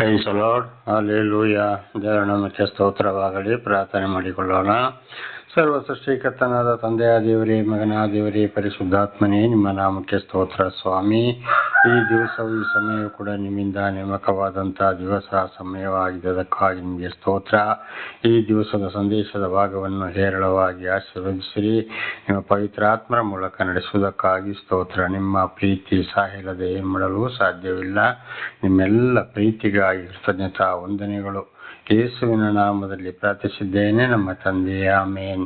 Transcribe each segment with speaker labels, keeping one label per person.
Speaker 1: Price the lord, hallelujah. ದೇವರ ನಾಮಕ್ಕೆ ಸ್ತೋತ್ರವಾಗಲಿ. ಪ್ರಾರ್ಥನೆ ಮಾಡಿಕೊಳ್ಳೋಣ. ಸರ್ವ ಸೃಷ್ಟಿಕರ್ತನಾದ ತಂದೆಯ ದೇವರೇ, ಮಗನ ದೇವರೇ, ಪರಿಶುದ್ಧಾತ್ಮನೇ, ನಿಮ್ಮ ನಾಮಕ್ಕೆ ಸ್ತೋತ್ರ ಸ್ವಾಮಿ. ಈ ದಿವಸವು ಈ ಸಮಯವು ಕೂಡ ನಿಮ್ಮಿಂದ ನೇಮಕವಾದಂತಹ ದಿವಸ ಸಮಯವಾಗಿದ್ದಕ್ಕಾಗಿ ನಿಮಗೆ ಸ್ತೋತ್ರ. ಈ ದಿವಸದ ಸಂದೇಶದ ಭಾಗವನ್ನು ಹೇರಳವಾಗಿ ಆಶೀರ್ವದಿಸಿರಿ. ನಿಮ್ಮ ಪವಿತ್ರಾತ್ಮರ ಮೂಲಕ ನಡೆಸುವುದಕ್ಕಾಗಿ ಸ್ತೋತ್ರ. ನಿಮ್ಮ ಪ್ರೀತಿ ಸಾಹಿಲ್ಲದೆ ಏನು ಮಾಡಲು ಸಾಧ್ಯವಿಲ್ಲ. ನಿಮ್ಮೆಲ್ಲ ಪ್ರೀತಿಗಾಗಿ ಕೃತಜ್ಞತಾ ವಂದನೆಗಳು. ಯೇಸುವಿನ ನಾಮದಲ್ಲಿ ಪ್ರಾರ್ಥಿಸಿದ್ದೇನೆ ನಮ್ಮ ತಂದೆಯೇ, ಆಮೇನ್.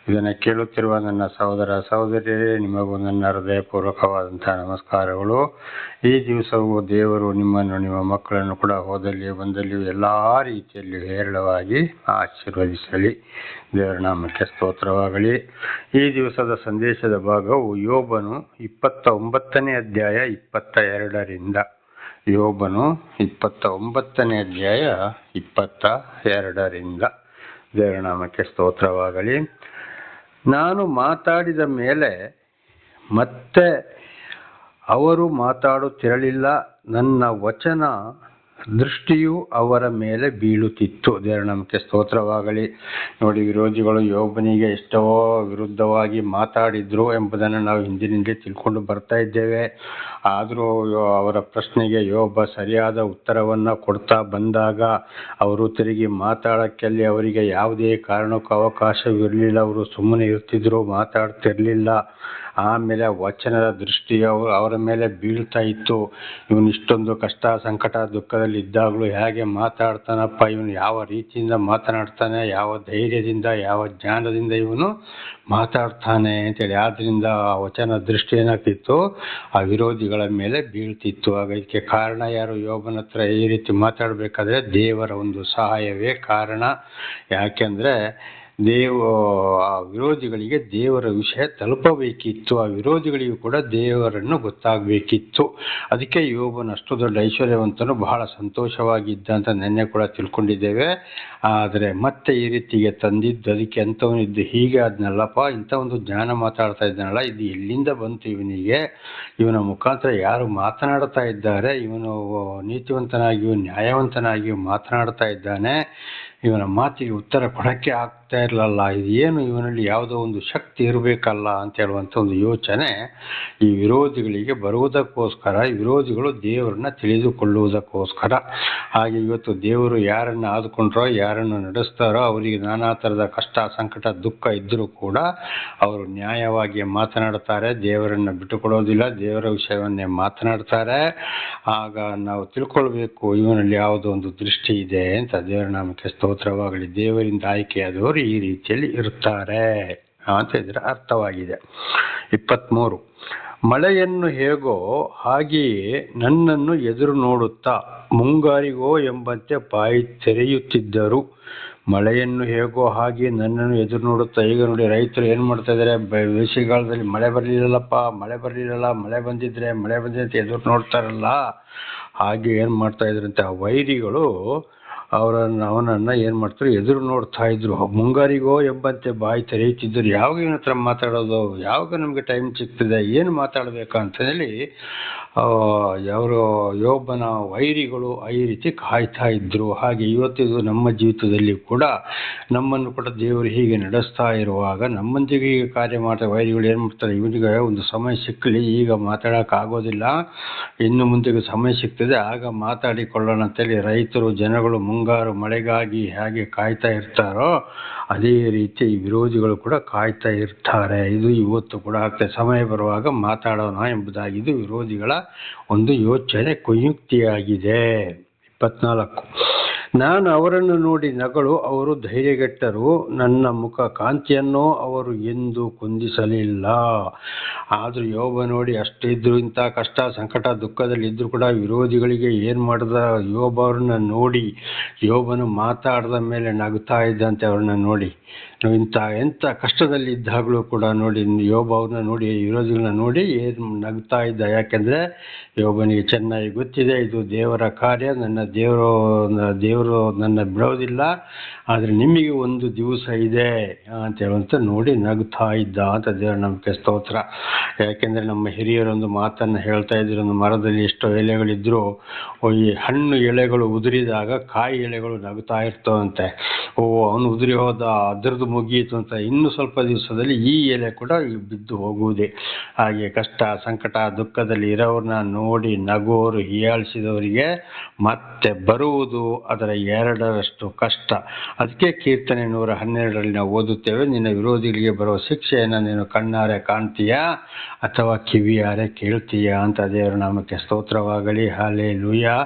Speaker 1: ಇದನ್ನು ಕೇಳುತ್ತಿರುವ ನನ್ನ ಸಹೋದರ ಸಹೋದರಿಯರೇ, ನಿಮಗೂ ನನ್ನ ಹೃದಯಪೂರ್ವಕವಾದಂತಹ ನಮಸ್ಕಾರಗಳು. ಈ ದಿವಸವೂ ದೇವರು ನಿಮ್ಮನ್ನು, ನಿಮ್ಮ ಮಕ್ಕಳನ್ನು ಕೂಡ ಹೋದಲ್ಲಿಯೂ ಬಂದಲ್ಲಿಯೂ ಎಲ್ಲ ರೀತಿಯಲ್ಲಿಯೂ ಹೇರಳವಾಗಿ ಆಶೀರ್ವದಿಸಲಿ. ದೇವರ ನಾಮಕ್ಕೆ ಸ್ತೋತ್ರವಾಗಲಿ. ಈ ದಿವಸದ ಸಂದೇಶದ ಭಾಗವು ಯೋಬನು 29ನೇ ಅಧ್ಯಾಯ 22ರಿಂದ. ಯೋಬನು 29ನೇ ಅಧ್ಯಾಯ 22ರಿಂದ. ದೇವರ ನಾಮಕ್ಕೆ ಸ್ತೋತ್ರವಾಗಲಿ. ನಾನು ಮಾತಾಡಿದ ಮೇಲೆ ಮತ್ತೆ ಅವರು ಮಾತಾಡುತ್ತಿರಲಿಲ್ಲ. ನನ್ನ ವಚನ ದೃಷ್ಟಿಯು ಅವರ ಮೇಲೆ ಬೀಳುತ್ತಿತ್ತು. ದೇವರ ನಾಮಕ್ಕೆ ಸ್ತೋತ್ರವಾಗಲಿ. ನೋಡಿ, ವಿರೋಧಿಗಳು ಯೋಬನಿಗೆ ಎಷ್ಟೋ ವಿರುದ್ಧವಾಗಿ ಮಾತಾಡಿದ್ರು ಎಂಬುದನ್ನು ನಾವು ಹಿಂದಿನಿಂದ ತಿಳ್ಕೊಂಡು ಬರ್ತಾ ಇದ್ದೇವೆ. ಆದರೂ ಅವರ ಪ್ರಶ್ನೆಗೆ ಯೋಬ ಸರಿಯಾದ ಉತ್ತರವನ್ನು ಕೊಡ್ತಾ ಬಂದಾಗ ಅವರು ತಿರುಗಿ ಮಾತಾಡೋಕ್ಕೆ ಅವರಿಗೆ ಯಾವುದೇ ಕಾರಣಕ್ಕೂ ಅವಕಾಶವಿರಲಿಲ್ಲ. ಅವರು ಸುಮ್ಮನೆ ಇರ್ತಿದ್ರು, ಮಾತಾಡ್ತಿರ್ಲಿಲ್ಲ. ಆಮೇಲೆ ವಚನದ ದೃಷ್ಟಿ ಅವರ ಮೇಲೆ ಬೀಳ್ತಾ ಇತ್ತು. ಇವನು ಇಷ್ಟೊಂದು ಕಷ್ಟ ಸಂಕಟ ದುಃಖದಲ್ಲಿ ಇದ್ದಾಗಲೂ ಹೇಗೆ ಮಾತಾಡ್ತಾನಪ್ಪ, ಇವನು ಯಾವ ರೀತಿಯಿಂದ ಮಾತನಾಡ್ತಾನೆ, ಯಾವ ಧೈರ್ಯದಿಂದ ಯಾವ ಜ್ಞಾನದಿಂದ ಇವನು ಮಾತಾಡ್ತಾನೆ ಅಂತೇಳಿ. ಆದ್ದರಿಂದ ಆ ವಚನ ದೃಷ್ಟಿ ಏನಾಗ್ತಿತ್ತು, ಆ ವಿರೋಧಿಗಳ ಮೇಲೆ ಬೀಳ್ತಿತ್ತು. ಆಗ ಇದಕ್ಕೆ ಕಾರಣ ಯಾರು? ಯೋಬನ ಹತ್ರ ಈ ರೀತಿ ಮಾತಾಡಬೇಕಾದ್ರೆ ದೇವರ ಒಂದು ಸಹಾಯವೇ ಕಾರಣ. ಯಾಕೆಂದರೆ ಆ ವಿರೋಧಿಗಳಿಗೆ ದೇವರ ವಿಷಯ ತಲುಪಬೇಕಿತ್ತು. ಆ ವಿರೋಧಿಗಳಿಗೂ ಕೂಡ ದೇವರನ್ನು ಗೊತ್ತಾಗಬೇಕಿತ್ತು. ಅದಕ್ಕೆ ಯೋಬನು ಅಷ್ಟು ದೊಡ್ಡ ಐಶ್ವರ್ಯವಂತನು, ಬಹಳ ಸಂತೋಷವಾಗಿದ್ದ ಅಂತ ನೆನ್ನೆ ಕೂಡ ತಿಳ್ಕೊಂಡಿದ್ದೇವೆ. ಆದರೆ ಮತ್ತೆ ಈ ರೀತಿಗೆ ತಂದಿದ್ದು ಅದಕ್ಕೆ ಅಂಥವನಿದ್ದು ಹೀಗೆ ಆದ್ನಲ್ಲಪ್ಪ, ಇಂಥ ಒಂದು ಜ್ಞಾನ ಮಾತಾಡ್ತಾ ಇದ್ದಾನಲ್ಲ, ಇದು ಎಲ್ಲಿಂದ ಬಂತು ಇವನಿಗೆ? ಇವನ ಮುಖಾಂತರ ಯಾರು ಮಾತನಾಡ್ತಾ ಇದ್ದಾರೆ? ಇವನು ನೀತಿವಂತನಾಗಿಯೂ ನ್ಯಾಯವಂತನಾಗಿಯೂ ಮಾತನಾಡ್ತಾ ಇದ್ದಾನೆ. ಇವನ ಮಾತಿಗೆ ಉತ್ತರ ಕೊಡೋಕ್ಕೆ ಆಗ್ತಾ ಇರಲಿಲ್ಲ. ಇದು ಏನು, ಇವನಲ್ಲಿ ಯಾವುದೋ ಒಂದು ಶಕ್ತಿ ಇರಬೇಕಲ್ಲ ಅಂತ ಹೇಳುವಂಥ ಒಂದು ಯೋಚನೆ ಈ ವಿರೋಧಿಗಳಿಗೆ ಬರುವುದಕ್ಕೋಸ್ಕರ, ವಿರೋಧಿಗಳು ದೇವರನ್ನ ತಿಳಿದುಕೊಳ್ಳುವುದಕ್ಕೋಸ್ಕರ. ಹಾಗೆ ಇವತ್ತು ದೇವರು ಯಾರನ್ನು ಆದುಕೊಂಡ್ರೋ, ಯಾರನ್ನು ನಡೆಸ್ತಾರೋ, ಅವರಿಗೆ ನಾನಾ ಥರದ ಕಷ್ಟ ಸಂಕಟ ದುಃಖ ಇದ್ದರೂ ಕೂಡ ಅವರು ನ್ಯಾಯವಾಗಿ ಮಾತನಾಡ್ತಾರೆ. ದೇವರನ್ನು ಬಿಟ್ಟುಕೊಡೋದಿಲ್ಲ, ದೇವರ ವಿಷಯವನ್ನೇ ಮಾತನಾಡ್ತಾರೆ. ಆಗ ನಾವು ತಿಳ್ಕೊಳ್ಬೇಕು, ಇವನಲ್ಲಿ ಯಾವುದೋ ಒಂದು ದೃಷ್ಟಿ ಇದೆ ಅಂತ. ದೇವರ ನಾಮಕ್ಕೆ ಸ್ತೋತ್ರವಾಗಲಿ. ದೇವರಿಂದ ಆಯ್ಕೆಯಾದವರು ಈ ರೀತಿಯಲ್ಲಿ ಇರ್ತಾರೆ ಅಂತ ಇದರ ಅರ್ಥವಾಗಿದೆ. 23. ಮಳೆಯನ್ನು ಹೇಗೋ ಹಾಗೆಯೇ ನನ್ನನ್ನು ಎದುರು ನೋಡುತ್ತಾ ಮುಂಗಾರಿಗೋ ಎಂಬಂತೆ ಬಾಯಿ ತೆರೆಯುತ್ತಿದ್ದರು. ಮಳೆಯನ್ನು ಹೇಗೋ ಹಾಗೆ ನನ್ನನ್ನು ಎದುರು ನೋಡುತ್ತಾ. ಈಗ ನೋಡಿ, ರೈತರು ಏನು ಮಾಡ್ತಾ ಇದ್ದಾರೆ, ಬೇಸಿಗೆಗಾಲದಲ್ಲಿ ಮಳೆ ಬರಲಿಲ್ಲಪ್ಪ, ಮಳೆ ಬರಲಿಲ್ಲಲ್ಲ, ಮಳೆ ಬಂದಿದ್ರೆ ಅಂತ ಎದುರು ನೋಡ್ತಾರಲ್ಲ, ಹಾಗೆ ಏನು ಮಾಡ್ತಾ ಇದ್ರಂತೆ ಆ ವೈರಿಗಳು ಅವನನ್ನು ಏನು ಮಾಡ್ತಾರೆ, ಎದುರು ನೋಡ್ತಾ ಇದ್ರು. ಮುಂಗಾರಿಗೋ ಎಂಬಂತೆ ಬಾಯಿ ತೆರೆಯುತ್ತಿದ್ದರು. ಯಾವಾಗ ಇವನ ಹತ್ರ ಮಾತಾಡೋದು, ಯಾವಾಗ ನಮಗೆ ಟೈಮ್ ಸಿಗ್ತದೆ, ಏನು ಮಾತಾಡಬೇಕಂತ ಹೇಳಿ ಅವರು ಯೋಬನ ವೈರಿಗಳು ಈ ರೀತಿ ಕಾಯ್ತಾ ಇದ್ರು. ಹಾಗೆ ಇವತ್ತಿದು ನಮ್ಮ ಜೀವಿತದಲ್ಲಿ ಕೂಡ ನಮ್ಮನ್ನು ಕೂಡ ದೇವರು ಹೀಗೆ ನಡೆಸ್ತಾ ಇರುವಾಗ ನಮ್ಮಂದಿಗೆ ಈಗ ಕಾರ್ಯ ಮಾಡ್ತಾರೆ. ವೈರಿಗಳು ಏನು ಮಾಡ್ತಾರೆ, ಇವನಿಗೆ ಒಂದು ಸಮಯ ಸಿಕ್ಕಲಿ, ಈಗ ಮಾತಾಡೋಕ್ಕಾಗೋದಿಲ್ಲ, ಇನ್ನು ಮುಂದೆಗೆ ಸಮಯ ಸಿಗ್ತದೆ ಆಗ ಮಾತಾಡಿಕೊಳ್ಳೋಣ ಅಂತೇಳಿ ರೈತರು ಜನಗಳು ಮುಂಗಾರು ಮಳೆಗಾಗಿ ಹೇಗೆ ಕಾಯ್ತಾ ಇರ್ತಾರೋ ಅದೇ ರೀತಿ ಈ ವಿರೋಧಿಗಳು ಕೂಡ ಕಾಯ್ತಾ ಇರ್ತಾರೆ. ಇದು ಇವತ್ತು ಕೂಡ ಆಗ್ತದೆ. ಸಮಯ ಬರುವಾಗ ಮಾತಾಡೋಣ ಎಂಬುದಾಗಿ ಇದು ವಿರೋಧಿಗಳ ಒಂದು ಯೋಚನೆ, ಕುಯುಕ್ತಿಯಾಗಿದೆ. 24. ನಾನು ಅವರನ್ನು ನೋಡಿ ನಗಳು, ಅವರು ಧೈರ್ಯಗೆಟ್ಟರು. ನನ್ನ ಮುಖ ಕಾಂತಿಯನ್ನೋ ಅವರು ಎಂದು ಕುಂದಿಸಲಿಲ್ಲ. ಆದರೂ ಯೋಬ ನೋಡಿ ಅಷ್ಟು ಇದ್ರು, ಇಂಥ ಕಷ್ಟ ಸಂಕಟ ದುಃಖದಲ್ಲಿ ಇದ್ದರೂ ಕೂಡ ವಿರೋಧಿಗಳಿಗೆ ಏನು ಮಾಡಿದ, ಯೋಬ ಅವ್ರನ್ನ ನೋಡಿ, ಯೋಬನು ಮಾತಾಡಿದ ಮೇಲೆ ನಗ್ತಾ ಇದ್ದಂತೆ ಅವ್ರನ್ನ ನೋಡಿ. ಎಂಥ ಕಷ್ಟದಲ್ಲಿ ಇದ್ದಾಗಲೂ ಕೂಡ ನೋಡಿ ಯೋಬ ಅವ್ರನ್ನ ನೋಡಿ, ವಿರೋಧಿಗಳನ್ನ ನೋಡಿ ಏನು ನಗ್ತಾ ಇದ್ದ. ಯಾಕೆಂದರೆ ಯೋಬನಿಗೆ ಚೆನ್ನಾಗಿ ಗೊತ್ತಿದೆ, ಇದು ದೇವರ ಕಾರ್ಯ, ದೇವರು ನನ್ನ ಬಿಡೋದಿಲ್ಲ, ಆದರೆ ನಿಮಗೆ ಒಂದು ದಿವಸ ಇದೆ ಅಂತ ಹೇಳುವಂತ ನೋಡಿ ನಗ್ತಾ ಇದ್ದ ಅಂತ ದೇವರ ನಮಗೆ ಸ್ತೋತ್ರ. ಯಾಕೆಂದರೆ ನಮ್ಮ ಹಿರಿಯರೊಂದು ಮಾತನ್ನು ಹೇಳ್ತಾ ಇದ್ರು, ಒಂದು ಮರದಲ್ಲಿ ಎಷ್ಟೋ ಎಲೆಗಳಿದ್ರು ಈ ಹಣ್ಣು ಎಲೆಗಳು ಉದುರಿದಾಗ ಕಾಯಿ ಎಲೆಗಳು ನಗ್ತಾ ಇರ್ತವಂತೆ. ಅವನು ಉದುರಿ ಹೋದ, ಅದರದ್ದು ಮುಗಿಯಿತು ಅಂತ. ಇನ್ನು ಸ್ವಲ್ಪ ದಿವಸದಲ್ಲಿ ಈ ಎಲೆ ಕೂಡ ಬಿದ್ದು ಹೋಗುವುದೇ. ಹಾಗೆ ಕಷ್ಟ ಸಂಕಟ ದುಃಖದಲ್ಲಿ ಇರೋರನ್ನ ನೋಡಿ ನಗೋರು ಹೀಯಾಳಿಸಿದವರಿಗೆ ಮತ್ತೆ ಬರುವುದು ಅದರ 2ರಷ್ಟು ಕಷ್ಟ. ಅದಕ್ಕೆ ಕೀರ್ತನೆ 112ರಲ್ಲಿ ನಾವು ಓದುತ್ತೇವೆ, ನಿನ್ನ ವಿರೋಧಿಗಳಿಗೆ ಬರುವ ಶಿಕ್ಷೆಯನ್ನು ನೀನು ಕಣ್ಣಾರೆ ಕಾಣ್ತೀಯಾ ಅಥವಾ ಕಿವಿಯಾರೆ ಕೇಳ್ತೀಯಾ ಅಂತ. ದೇವರ ನಾಮಕ್ಕೆ ಸ್ತೋತ್ರವಾಗಲಿ. ಹಲ್ಲೆಲೂಯಾ.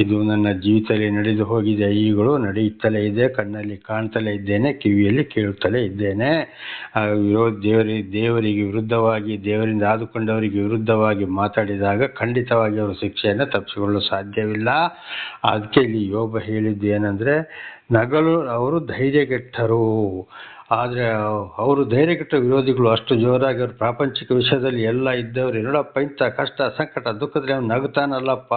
Speaker 1: ಇದು ನನ್ನ ಜೀವಿತದಲ್ಲಿ ನಡೆದು ಹೋಗಿದೆ, ಈಗಲೂ ನಡೆಯುತ್ತಲೇ ಇದೆ. ಕಣ್ಣಲ್ಲಿ ಕಾಣ್ತಲೇ ಇದ್ದೇನೆ, ಕಿವಿಯಲ್ಲಿ ಕೇಳುತ್ತಲೇ ಇದ್ದೇನೆ. ದೇವರಿಗೆ ವಿರುದ್ಧವಾಗಿ, ದೇವರಿಂದ ಆದುಕೊಂಡವರಿಗೆ ವಿರುದ್ಧವಾಗಿ ಮಾತಾಡಿದಾಗ ಖಂಡಿತವಾಗಿ ಅವರು ಶಿಕ್ಷೆಯನ್ನು ತಪ್ಪಿಸಿಕೊಳ್ಳಲು ಸಾಧ್ಯವಿಲ್ಲ. ಅದಕ್ಕೆ ಇಲ್ಲಿ ಯೋಬ ಹೇಳಿದ್ದು ಏನಂದರೆ, ನಗಲು ಅವರು ಧೈರ್ಯಗೆಟ್ಟರು. ಆದರೆ ಅವರು ಧೈರ್ಯಗೆಟ್ಟ ವಿರೋಧಿಗಳು ಅಷ್ಟು ಜೋರಾಗಿ ಅವರು ಪ್ರಾಪಂಚಿಕ ವಿಷಯದಲ್ಲಿ ಎಲ್ಲ ಇದ್ದವರು, ಎರಡಪ್ಪ ಇಂಥ ಕಷ್ಟ ಸಂಕಟ ದುಃಖದಲ್ಲಿ ಅವ್ನು ನಗುತ್ತಾನಲ್ಲಪ್ಪ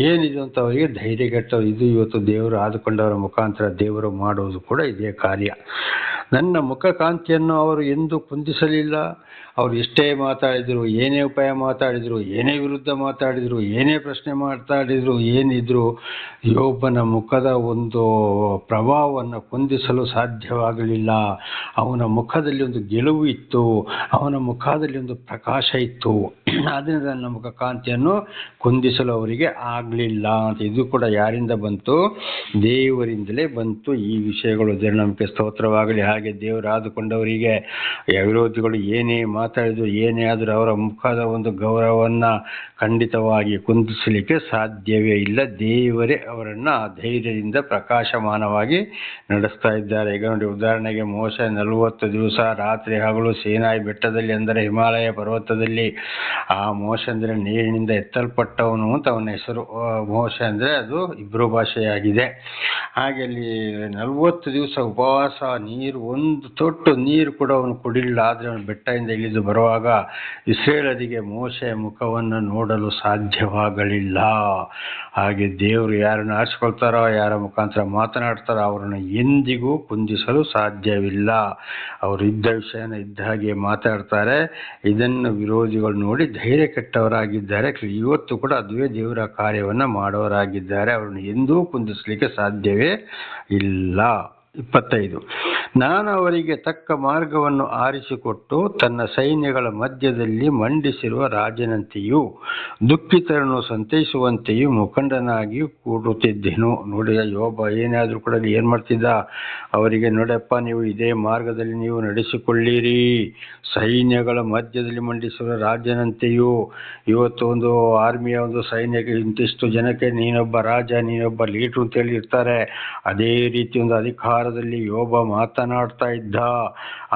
Speaker 1: ಏನಿದು ಅಂತ ಅವರಿಗೆ ಧೈರ್ಯಗೆಟ್ಟರು. ಇದು ಇವತ್ತು ದೇವರು ಆದುಕೊಂಡವರ ಮುಖಾಂತರ ದೇವರು ಮಾಡುವುದು ಕೂಡ ಇದೇ ಕಾರ್ಯ. ನನ್ನ ಮುಖಕಾಂತಿಯನ್ನು ಅವರು ಎಂದೂ ಕುಂದಿಸಲಿಲ್ಲ. ಅವರು ಎಷ್ಟೇ ಮಾತಾಡಿದರು, ಏನೇ ಉಪಾಯ ಮಾತಾಡಿದರು, ಏನೇ ವಿರುದ್ಧ ಮಾತಾಡಿದರು, ಏನೇ ಪ್ರಶ್ನೆ ಮಾತಾಡಿದರು, ಏನಿದ್ರು ಯೋಬನ ಮುಖದ ಒಂದು ಪ್ರಭಾವವನ್ನು ಕುಂದಿಸಲು ಸಾಧ್ಯವಾಗಲಿಲ್ಲ. ಅವನ ಮುಖದಲ್ಲಿ ಒಂದು ಗೆಲುವು ಇತ್ತು, ಅವನ ಮುಖದಲ್ಲಿ ಒಂದು ಪ್ರಕಾಶ ಇತ್ತು. ಆದ್ದರಿಂದ ನನ್ನ ಮುಖಕಾಂತಿಯನ್ನು ಕುಂದಿಸಲು ಅವರಿಗೆ ಆಗಲಿಲ್ಲ ಅಂತ. ಇದು ಕೂಡ ಯಾರಿಂದ ಬಂತು? ದೇವರಿಂದಲೇ ಬಂತು ಈ ವಿಷಯಗಳು. ದೇವರ ಸ್ತೋತ್ರವಾಗಲಿ. ಹಾಗೆ ದೇವರು ಆದುಕೊಂಡವರಿಗೆ ವಿರೋಧಿಗಳು ಏನೇ ಮಾತಾಡಿದ್ರು, ಏನೇ ಆದರೂ ಅವರ ಮುಖದ ಒಂದು ಗೌರವವನ್ನು ಖಂಡಿತವಾಗಿ ಕುಂದಿಸಲಿಕ್ಕೆ ಸಾಧ್ಯವೇ ಇಲ್ಲ. ದೇವರೇ ಅವರನ್ನು ಧೈರ್ಯದಿಂದ ಪ್ರಕಾಶಮಾನವಾಗಿ ನಡೆಸ್ತಾ ಇದ್ದಾರೆ. ಈಗ ನೋಡಿ, ಉದಾಹರಣೆಗೆ ಮೋಶೆ 40 ದಿವಸ ರಾತ್ರಿ ಹಗಲು ಸೀನಾಯಿ ಬೆಟ್ಟದಲ್ಲಿ, ಅಂದರೆ ಹಿಮಾಲಯ ಪರ್ವತದಲ್ಲಿ. ಆ ಮೋಶೆ ಅಂದರೆ ನೀರಿನಿಂದ ಎತ್ತಲ್ಪಟ್ಟವನು ಅಂತ ಅವನ ಹೆಸರು. ಮೋಶೆ ಅಂದರೆ ಅದು ಇಬ್ರು ಭಾಷೆಯಾಗಿದೆ. ಹಾಗೆ ಅಲ್ಲಿ 40 ದಿವಸ ಉಪವಾಸ, ನೀರು ಒಂದು ತೊಟ್ಟು ನೀರು ಕೂಡ ಅವನು ಕುಡಿಲಿಲ್ಲ. ಆದರೆ ಅವನು ಬೆಟ್ಟದಿಂದ ಇಳಿದು ಬರುವಾಗ ಇಸ್ರೇಲರಿಗೆ ಮೋಶೆಯ ಮುಖವನ್ನು ನೋಡಲು ಸಾಧ್ಯವಾಗಲಿಲ್ಲ. ಹಾಗೆ ದೇವರು ಯಾರನ್ನು ಆರಿಸ್ಕೊಳ್ತಾರೋ, ಯಾರ ಮುಖಾಂತರ ಮಾತನಾಡ್ತಾರೋ ಅವರನ್ನು ಎಂದಿಗೂ ಕುಂದಿಸಲು ಸಾಧ್ಯವಿಲ್ಲ. ಅವರು ಇದ್ದ ವಿಷಯನ ಇದ್ದ ಹಾಗೆ ಮಾತಾಡ್ತಾರೆ. ಇದನ್ನು ವಿರೋಧಿಗಳು ನೋಡಿ ಧೈರ್ಯ ಕೆಟ್ಟವರಾಗಿದ್ದಾರೆ. ಇವತ್ತು ಕೂಡ ಅದುವೇ ದೇವರ ಕಾರ್ಯವನ್ನು ಮಾಡೋರಾಗಿದ್ದಾರೆ. ಅವರನ್ನು ಎಂದೂ ಕುಂದಿಸಲಿಕ್ಕೆ ಸಾಧ್ಯವೇ ಇಲ್ಲ. 25, ನಾನು ಅವರಿಗೆ ತಕ್ಕ ಮಾರ್ಗವನ್ನು ಆರಿಸಿಕೊಟ್ಟು ತನ್ನ ಸೈನ್ಯಗಳ ಮಧ್ಯದಲ್ಲಿ ಮಂಡಿಸಿರುವ ರಾಜನಂತೆಯೂ ದುಃಖಿತರನ್ನು ಸಂತೈಸುವಂತೆಯೂ ಮುಖಂಡನಾಗಿ ಕೂಡುತ್ತಿದ್ದೆನು. ನೋಡಿ, ಯೋಬ ಏನಾದರೂ ಕೂಡ ಏನು ಮಾಡ್ತಿದ್ದ? ಅವರಿಗೆ, ನೋಡಪ್ಪ, ನೀವು ಇದೇ ಮಾರ್ಗದಲ್ಲಿ ನೀವು ನಡೆಸಿಕೊಳ್ಳಿರಿ, ಸೈನ್ಯಗಳ ಮಧ್ಯದಲ್ಲಿ ಮಂಡಿಸಿರುವ ರಾಜನಂತೆಯೂ. ಇವತ್ತು ಒಂದು ಆರ್ಮಿಯ ಒಂದು ಸೈನ್ಯಕ್ಕೆ ಇಂತಿಷ್ಟು ಜನಕ್ಕೆ ನೀನೊಬ್ಬ ರಾಜ, ನೀನೊಬ್ಬ ಲೀಡ್ರು ಅಂತೇಳಿ ಇರ್ತಾರೆ. ಅದೇ ರೀತಿ ಒಂದು ಅಧಿಕಾರದಲ್ಲಿ ಯೋಬ ಮಾತನಾಡ್ತಾ ಇದ್ದ.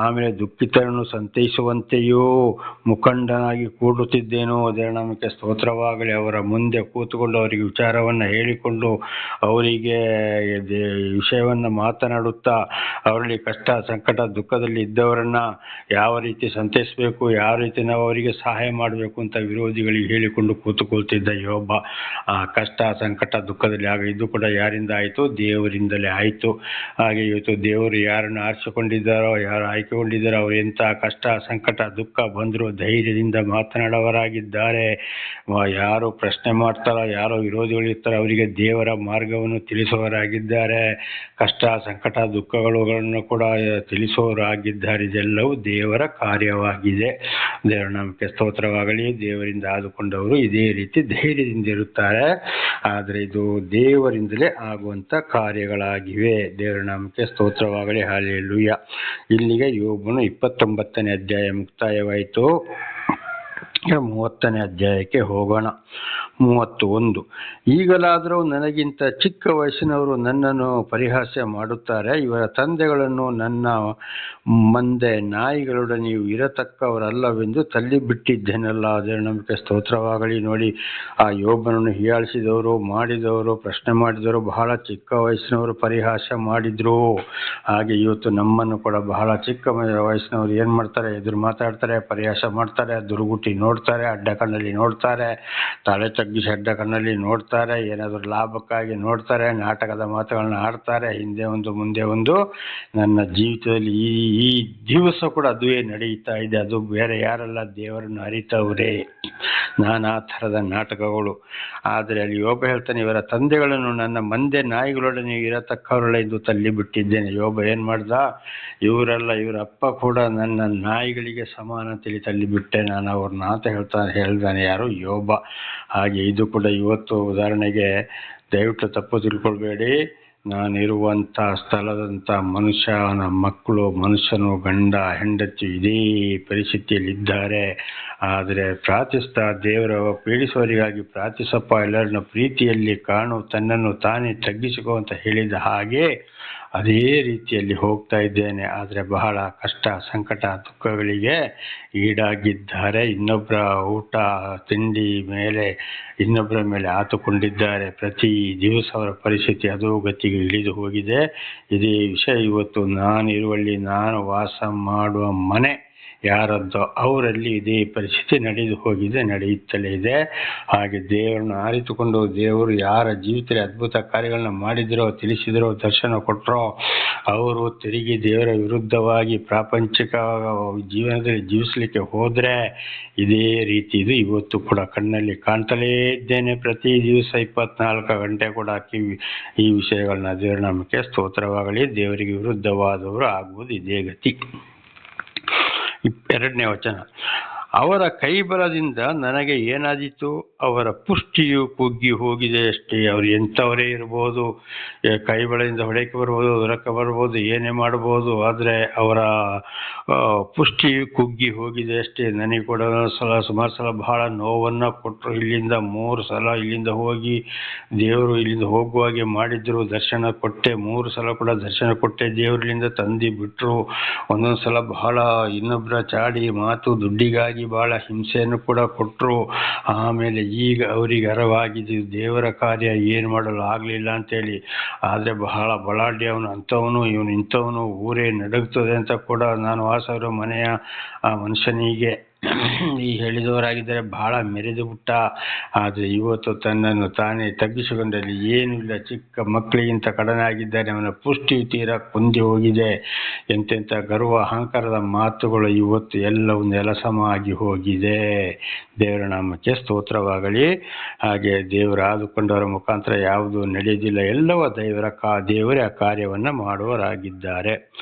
Speaker 1: ಆಮೇಲೆ ದುಃಖಿತರನ್ನು ಸಂತೈಸುವಂತೆಯೂ ಮುಖಂಡನಾಗಿ ಕೂಡುತ್ತಿದ್ದೇನೋ. ದೇವರ ನಾಮಕ್ಕೆ ಸ್ತೋತ್ರವಾಗಲಿ. ಅವರ ಮುಂದೆ ಕೂತುಕೊಂಡು ಅವರಿಗೆ ವಿಚಾರವನ್ನು ಹೇಳಿಕೊಂಡು ಅವರಿಗೆ ವಿಷಯವನ್ನು ಮಾತನಾಡುತ್ತಾ ಅವರಲ್ಲಿ ಕಷ್ಟ ಸಂಕಟ ದುಃಖದಲ್ಲಿ ಇದ್ದವರನ್ನ ಯಾವ ರೀತಿ ಸಂತೈಸಬೇಕು, ಯಾವ ರೀತಿ ನಾವು ಅವರಿಗೆ ಸಹಾಯ ಮಾಡಬೇಕು ಅಂತ ವಿರೋಧಿಗಳಿಗೆ ಹೇಳಿಕೊಂಡು ಕೂತುಕೊಳ್ತಿದ್ದ ಯೋಬ. ಆ ಕಷ್ಟ ಸಂಕಟ ದುಃಖದಲ್ಲಿ ಆಗ ಇದು ಕೂಡ ಯಾರಿಂದ ಆಯಿತು? ದೇವರಿಂದಲೇ ಆಯಿತು. ಹಾಗೆ ಇವತ್ತು ದೇವರು ಯಾರನ್ನು ಆರಿಸಿಕೊಂಡಿದ್ದಾರೋ, ಯಾರು ಆಯ್ಕೆಗೊಂಡಿದ್ದಾರೋ ಅವರು ಎಂಥ ಕಷ್ಟ ಸಂಕಟ ದುಃಖ ಬಂದರೂ ಧೈರ್ಯದಿಂದ ಮಾತನಾಡೋರಾಗಿದ್ದಾರೆ. ಯಾರು ಪ್ರಶ್ನೆ ಮಾಡ್ತಾರೋ, ಯಾರೋ ವಿರೋಧಿಗಳಿರ್ತಾರೋ ಅವರಿಗೆ ದೇವರ ಮಾರ್ಗವನ್ನು ತಿಳಿಸುವವರಾಗಿದ್ದಾರೆ. ಕಷ್ಟ ಸಂಕಟ ದುಃಖಗಳನ್ನು ಕೂಡ ತಿಳಿಸುವವರಾಗಿದ್ದಾರೆ. ಇದೆಲ್ಲವೂ ದೇವರ ಕಾರ್ಯವಾಗಿದೆ. ದೇವರ ನಾಮಕ್ಕೆ ಸ್ತೋತ್ರವಾಗಲಿ. ದೇವರಿಂದ ಆದುಕೊಂಡವರು ಇದೇ ರೀತಿ ಧೈರ್ಯದಿಂದ ಇರುತ್ತಾರೆ. ಆದರೆ ಇದು ದೇವರಿಂದಲೇ ಆಗುವಂಥ ಕಾರ್ಯಗಳಾಗಿವೆ. ದೇವರ ನಾಮಕ್ಕೆ ಸ್ತೋತ್ರವಾಗಲಿ. ಹಲ್ಲೆಲೂಯಾ. ಇಲ್ಲಿಗೆ ಯೋಬನು 29ನೇ ಅಧ್ಯಾಯ ಮುಕ್ತಾಯವಾಯಿತು. ಈಗ 30ನೇ ಅಧ್ಯಾಯಕ್ಕೆ ಹೋಗೋಣ. 31. ಈಗಲಾದರೂ ನನಗಿಂತ ಚಿಕ್ಕ ವಯಸ್ಸಿನವರು ನನ್ನನ್ನು ಪರಿಹಾಸ್ಯ ಮಾಡುತ್ತಾರೆ. ಇವರ ತಂದೆಗಳನ್ನು ನನ್ನ ಮುಂದೆ ನಾಯಿಗಳೊಡನೆಯೂ ಇರತಕ್ಕವರಲ್ಲವೆಂದು ತಳ್ಳಿಬಿಟ್ಟಿದ್ದೇನಲ್ಲ. ಅದೇ ನಮಗೆ ಸ್ತೋತ್ರವಾಗಲಿ. ನೋಡಿ, ಆ ಯೋಬನನ್ನು ಹೀಯಾಳಿಸಿದವರು, ಮಾಡಿದವರು, ಪ್ರಶ್ನೆ ಮಾಡಿದವರು ಬಹಳ ಚಿಕ್ಕ ವಯಸ್ಸಿನವರು ಪರಿಹಾಸ್ಯ ಮಾಡಿದ್ರು. ಹಾಗೆ ಇವತ್ತು ನಮ್ಮನ್ನು ಕೂಡ ಬಹಳ ಚಿಕ್ಕ ವಯಸ್ಸಿನವರು ಏನು ಮಾಡ್ತಾರೆ? ಎದುರು ಮಾತಾಡ್ತಾರೆ, ಪರಿಹಾಸ ಮಾಡ್ತಾರೆ, ದುರ್ಗುಟಿ ನೋಡ್ತಾರೆ, ಅಡ್ಡ ಕಣ್ಣಲ್ಲಿ ನೋಡ್ತಾರೆ, ತಲೆ ತಗ್ಗಿಸಿ ಅಡ್ಡ ಕಣ್ಣಲ್ಲಿ ನೋಡ್ತಾರೆ, ಏನಾದರೂ ಲಾಭಕ್ಕಾಗಿ ನೋಡ್ತಾರೆ, ನಾಟಕದ ಮಾತುಗಳನ್ನ ಆಡ್ತಾರೆ, ಹಿಂದೆ ಒಂದು ಮುಂದೆ ಒಂದು. ನನ್ನ ಜೀವಿತದಲ್ಲಿ ಈ ದಿವಸ ಕೂಡ ಅದುವೇ ನಡೀತಾ ಇದೆ. ಅದು ಬೇರೆ ಯಾರಲ್ಲ, ದೇವರನ್ನು ಅರಿತವರೇ. ನಾನಾ ಥರದ ನಾಟಕಗಳು. ಆದರೆ ಅಲ್ಲಿ ಯೋಬ ಹೇಳ್ತಾನೆ, ಇವರ ತಂದೆಗಳನ್ನು ನನ್ನ ಮಂದೆ ನಾಯಿಗಳೊಡನೆ ಇರತಕ್ಕವರೆಂದು ತಳ್ಳಿಬಿಟ್ಟಿದ್ದೇನೆ. ಯೋಬ ಏನು ಮಾಡ್ದ? ಇವರೆಲ್ಲ, ಇವರ ಅಪ್ಪ ಕೂಡ ನನ್ನ ನಾಯಿಗಳಿಗೆ ಸಮಾನ ಅಂತೇಳಿ ತಳ್ಳಿಬಿಟ್ಟೆ ನಾನು ಅವ್ರನ್ನ ಅಂತ ಹೇಳ್ತಾನೆ ಯಾರು? ಯೋಬ. ಹಾಗೆ ಇದು ಕೂಡ ಇವತ್ತು ಉದಾಹರಣೆಗೆ, ದಯವಿಟ್ಟು ತಪ್ಪು ತಿಳ್ಕೊಳ್ಬೇಡಿ, ನಾನಿರುವಂಥ ಸ್ಥಳದಂಥ ಮನುಷ್ಯನ ಮಕ್ಕಳು, ಮನುಷ್ಯನು, ಗಂಡ ಹೆಂಡತಿ ಇದೇ ಪರಿಸ್ಥಿತಿಯಲ್ಲಿದ್ದಾರೆ. ಆದರೆ ಪ್ರಾರ್ಥಿಸ್ತಾ ದೇವರ ಪೀಡಿಸುವವರಿಗಾಗಿ ಪ್ರಾರ್ಥಿಸಪ್ಪ, ಎಲ್ಲರನ್ನ ಪ್ರೀತಿಯಲ್ಲಿ ಕಾಣು, ತನ್ನನ್ನು ತಾನೇ ತಗ್ಗಿಸಿಕೋ ಅಂತ ಹೇಳಿದ ಹಾಗೆ ಅದೇ ರೀತಿಯಲ್ಲಿ ಹೋಗ್ತಾ ಇದ್ದೇನೆ. ಆದರೆ ಬಹಳ ಕಷ್ಟ, ಸಂಕಟ, ದುಃಖಗಳಿಗೆ ಈಡಾಗಿದ್ದಾರೆ. ಇನ್ನೊಬ್ಬರ ಊಟ ತಿಂಡಿ ಮೇಲೆ ಇನ್ನೊಬ್ಬರ ಮೇಲೆ ಆತುಕೊಂಡಿದ್ದಾರೆ. ಪ್ರತಿ ದಿವಸ ಅವರ ಪರಿಸ್ಥಿತಿ ಅದೋ ಗತಿಗೆ ಇಳಿದು ಹೋಗಿದೆ. ಇದೇ ವಿಷಯ ಇವತ್ತು ನಾನಿರುವಲ್ಲಿ, ನಾನು ವಾಸ ಮಾಡುವ ಮನೆ ಯಾರದ್ದೋ ಅವರಲ್ಲಿ ಇದೇ ಪರಿಸ್ಥಿತಿ ನಡೆದು ಹೋಗಿದೆ, ನಡೆಯುತ್ತಲೇ ಇದೆ. ಹಾಗೆ ದೇವರನ್ನು ಅರಿತುಕೊಂಡು, ದೇವರು ಯಾರ ಜೀವಿತದಲ್ಲಿ ಅದ್ಭುತ ಕಾರ್ಯಗಳನ್ನ ಮಾಡಿದರೋ, ತಿಳಿಸಿದರೋ, ದರ್ಶನ ಕೊಟ್ಟರೋ, ಅವರು ತಿರುಗಿ ದೇವರ ವಿರುದ್ಧವಾಗಿ ಪ್ರಾಪಂಚಿಕ ಜೀವನದಲ್ಲಿ ಜೀವಿಸಲಿಕ್ಕೆ ಹೋದರೆ ಇದೇ ರೀತಿ ಇದು ಇವತ್ತು ಕೂಡ ಕಣ್ಣಲ್ಲಿ ಕಾಣ್ತಲೇ ಇದ್ದೇನೆ. ಪ್ರತಿ ದಿವಸ 24 ಗಂಟೆ ಕೂಡ ಈ ವಿಷಯಗಳನ್ನ ದೇವರ ನಾಮಕ್ಕೆ ಸ್ತೋತ್ರವಾಗಲಿ. ದೇವರಿಗೆ ವಿರುದ್ಧವಾದವರು ಆಗುವುದು ಇದೇ ಗತಿ. 2ನೇ ವಚನ. ಅವರ ಕೈಬಲದಿಂದ ನನಗೆ ಏನಾದೀತು? ಅವರ ಪುಷ್ಟಿಯು ಕುಗ್ಗಿ ಹೋಗಿದೆ ಅಷ್ಟೇ. ಅವರು ಎಂಥವರೇ ಇರ್ಬೋದು, ಕೈಬಲದಿಂದ ಹೊಡೆಯಕ್ಕೆ ಬರ್ಬೋದು, ಹೊರಕ್ಕೆ ಬರ್ಬೋದು, ಏನೇ ಮಾಡ್ಬೋದು, ಆದರೆ ಅವರ ಪುಷ್ಟಿಯು ಕುಗ್ಗಿ ಹೋಗಿದೆ ಅಷ್ಟೇ. ನನಗೆ ಕೂಡ ಸುಮಾರು ಸಲ ಬಹಳ ನೋವನ್ನು ಕೊಟ್ಟರು. ಇಲ್ಲಿಂದ 3 ಸಲ ಇಲ್ಲಿಂದ ಹೋಗಿ ದೇವರು ಇಲ್ಲಿಂದ ಹೋಗುವಾಗೆ ಮಾಡಿದ್ರು, ದರ್ಶನ ಕೊಟ್ಟೆ. 3 ಸಲ ಕೂಡ ದರ್ಶನ ಕೊಟ್ಟೆ, ದೇವರಿಂದ ತಂದು ಬಿಟ್ಟರು. ಒಂದೊಂದು ಸಲ ಬಹಳ ಇನ್ನೊಬ್ಬರ ಚಾಡಿ ಮಾತು, ದುಡ್ಡಿಗಾಗಿ ಬಹಳ ಹಿಂಸೆಯನ್ನು ಕೂಡ ಕೊಟ್ಟರು. ಆಮೇಲೆ ಈಗ ಅವರಿಗೆ ಅರಿವಾಗಿದೆ ದೇವರ ಕಾರ್ಯ ಏನು ಮಾಡಲು ಆಗಲಿಲ್ಲ ಅಂತೇಳಿ. ಆದರೆ ಬಹಳ ಬಲಾಢ್ಯ, ಅವನು ಅಂಥವನು, ಇವನು ಇಂಥವನು, ಊರೇ ನಡುಗ್ತದೆ ಅಂತ ಕೂಡ ನಾನು ವಾಸವಿರೋ ಮನೆಯ ಆ ಮನುಷ್ಯನಿಗೆ ಈ ಹೇಳಿದವರಾಗಿದ್ದರೆ ಬಹಳ ಮೆರೆದು ಬಿಟ್ಟ. ಆದರೆ ಇವತ್ತು ತನ್ನನ್ನು ತಾನೇ ತಗ್ಗಿಸಿಕೊಂಡಲ್ಲಿ ಏನೂ ಇಲ್ಲ, ಚಿಕ್ಕ ಮಕ್ಕಳಿಗಿಂತ ಕಡನಾಗಿದ್ದಾನೆ. ಅವನ ಪುಷ್ಟಿಯು ತೀರಾ ಕುಂದಿ ಹೋಗಿದೆ. ಎಂತೆಂಥ ಗರ್ವ ಅಹಂಕಾರದ ಮಾತುಗಳು ಇವತ್ತು ಎಲ್ಲವೂ ನೆಲಸಮ ಆಗಿ ಹೋಗಿದೆ. ದೇವರ ನಾಮಕ್ಕೆ ಸ್ತೋತ್ರವಾಗಲಿ. ಹಾಗೆ ದೇವರು ಆದುಕೊಂಡವರ ಮುಖಾಂತರ ಯಾವುದೂ ನಡೆಯುವುದಿಲ್ಲ, ಎಲ್ಲವೂ ದೇವರೇ ಆ ಕಾರ್ಯವನ್ನು ಮಾಡುವವರಾಗಿದ್ದಾರೆ.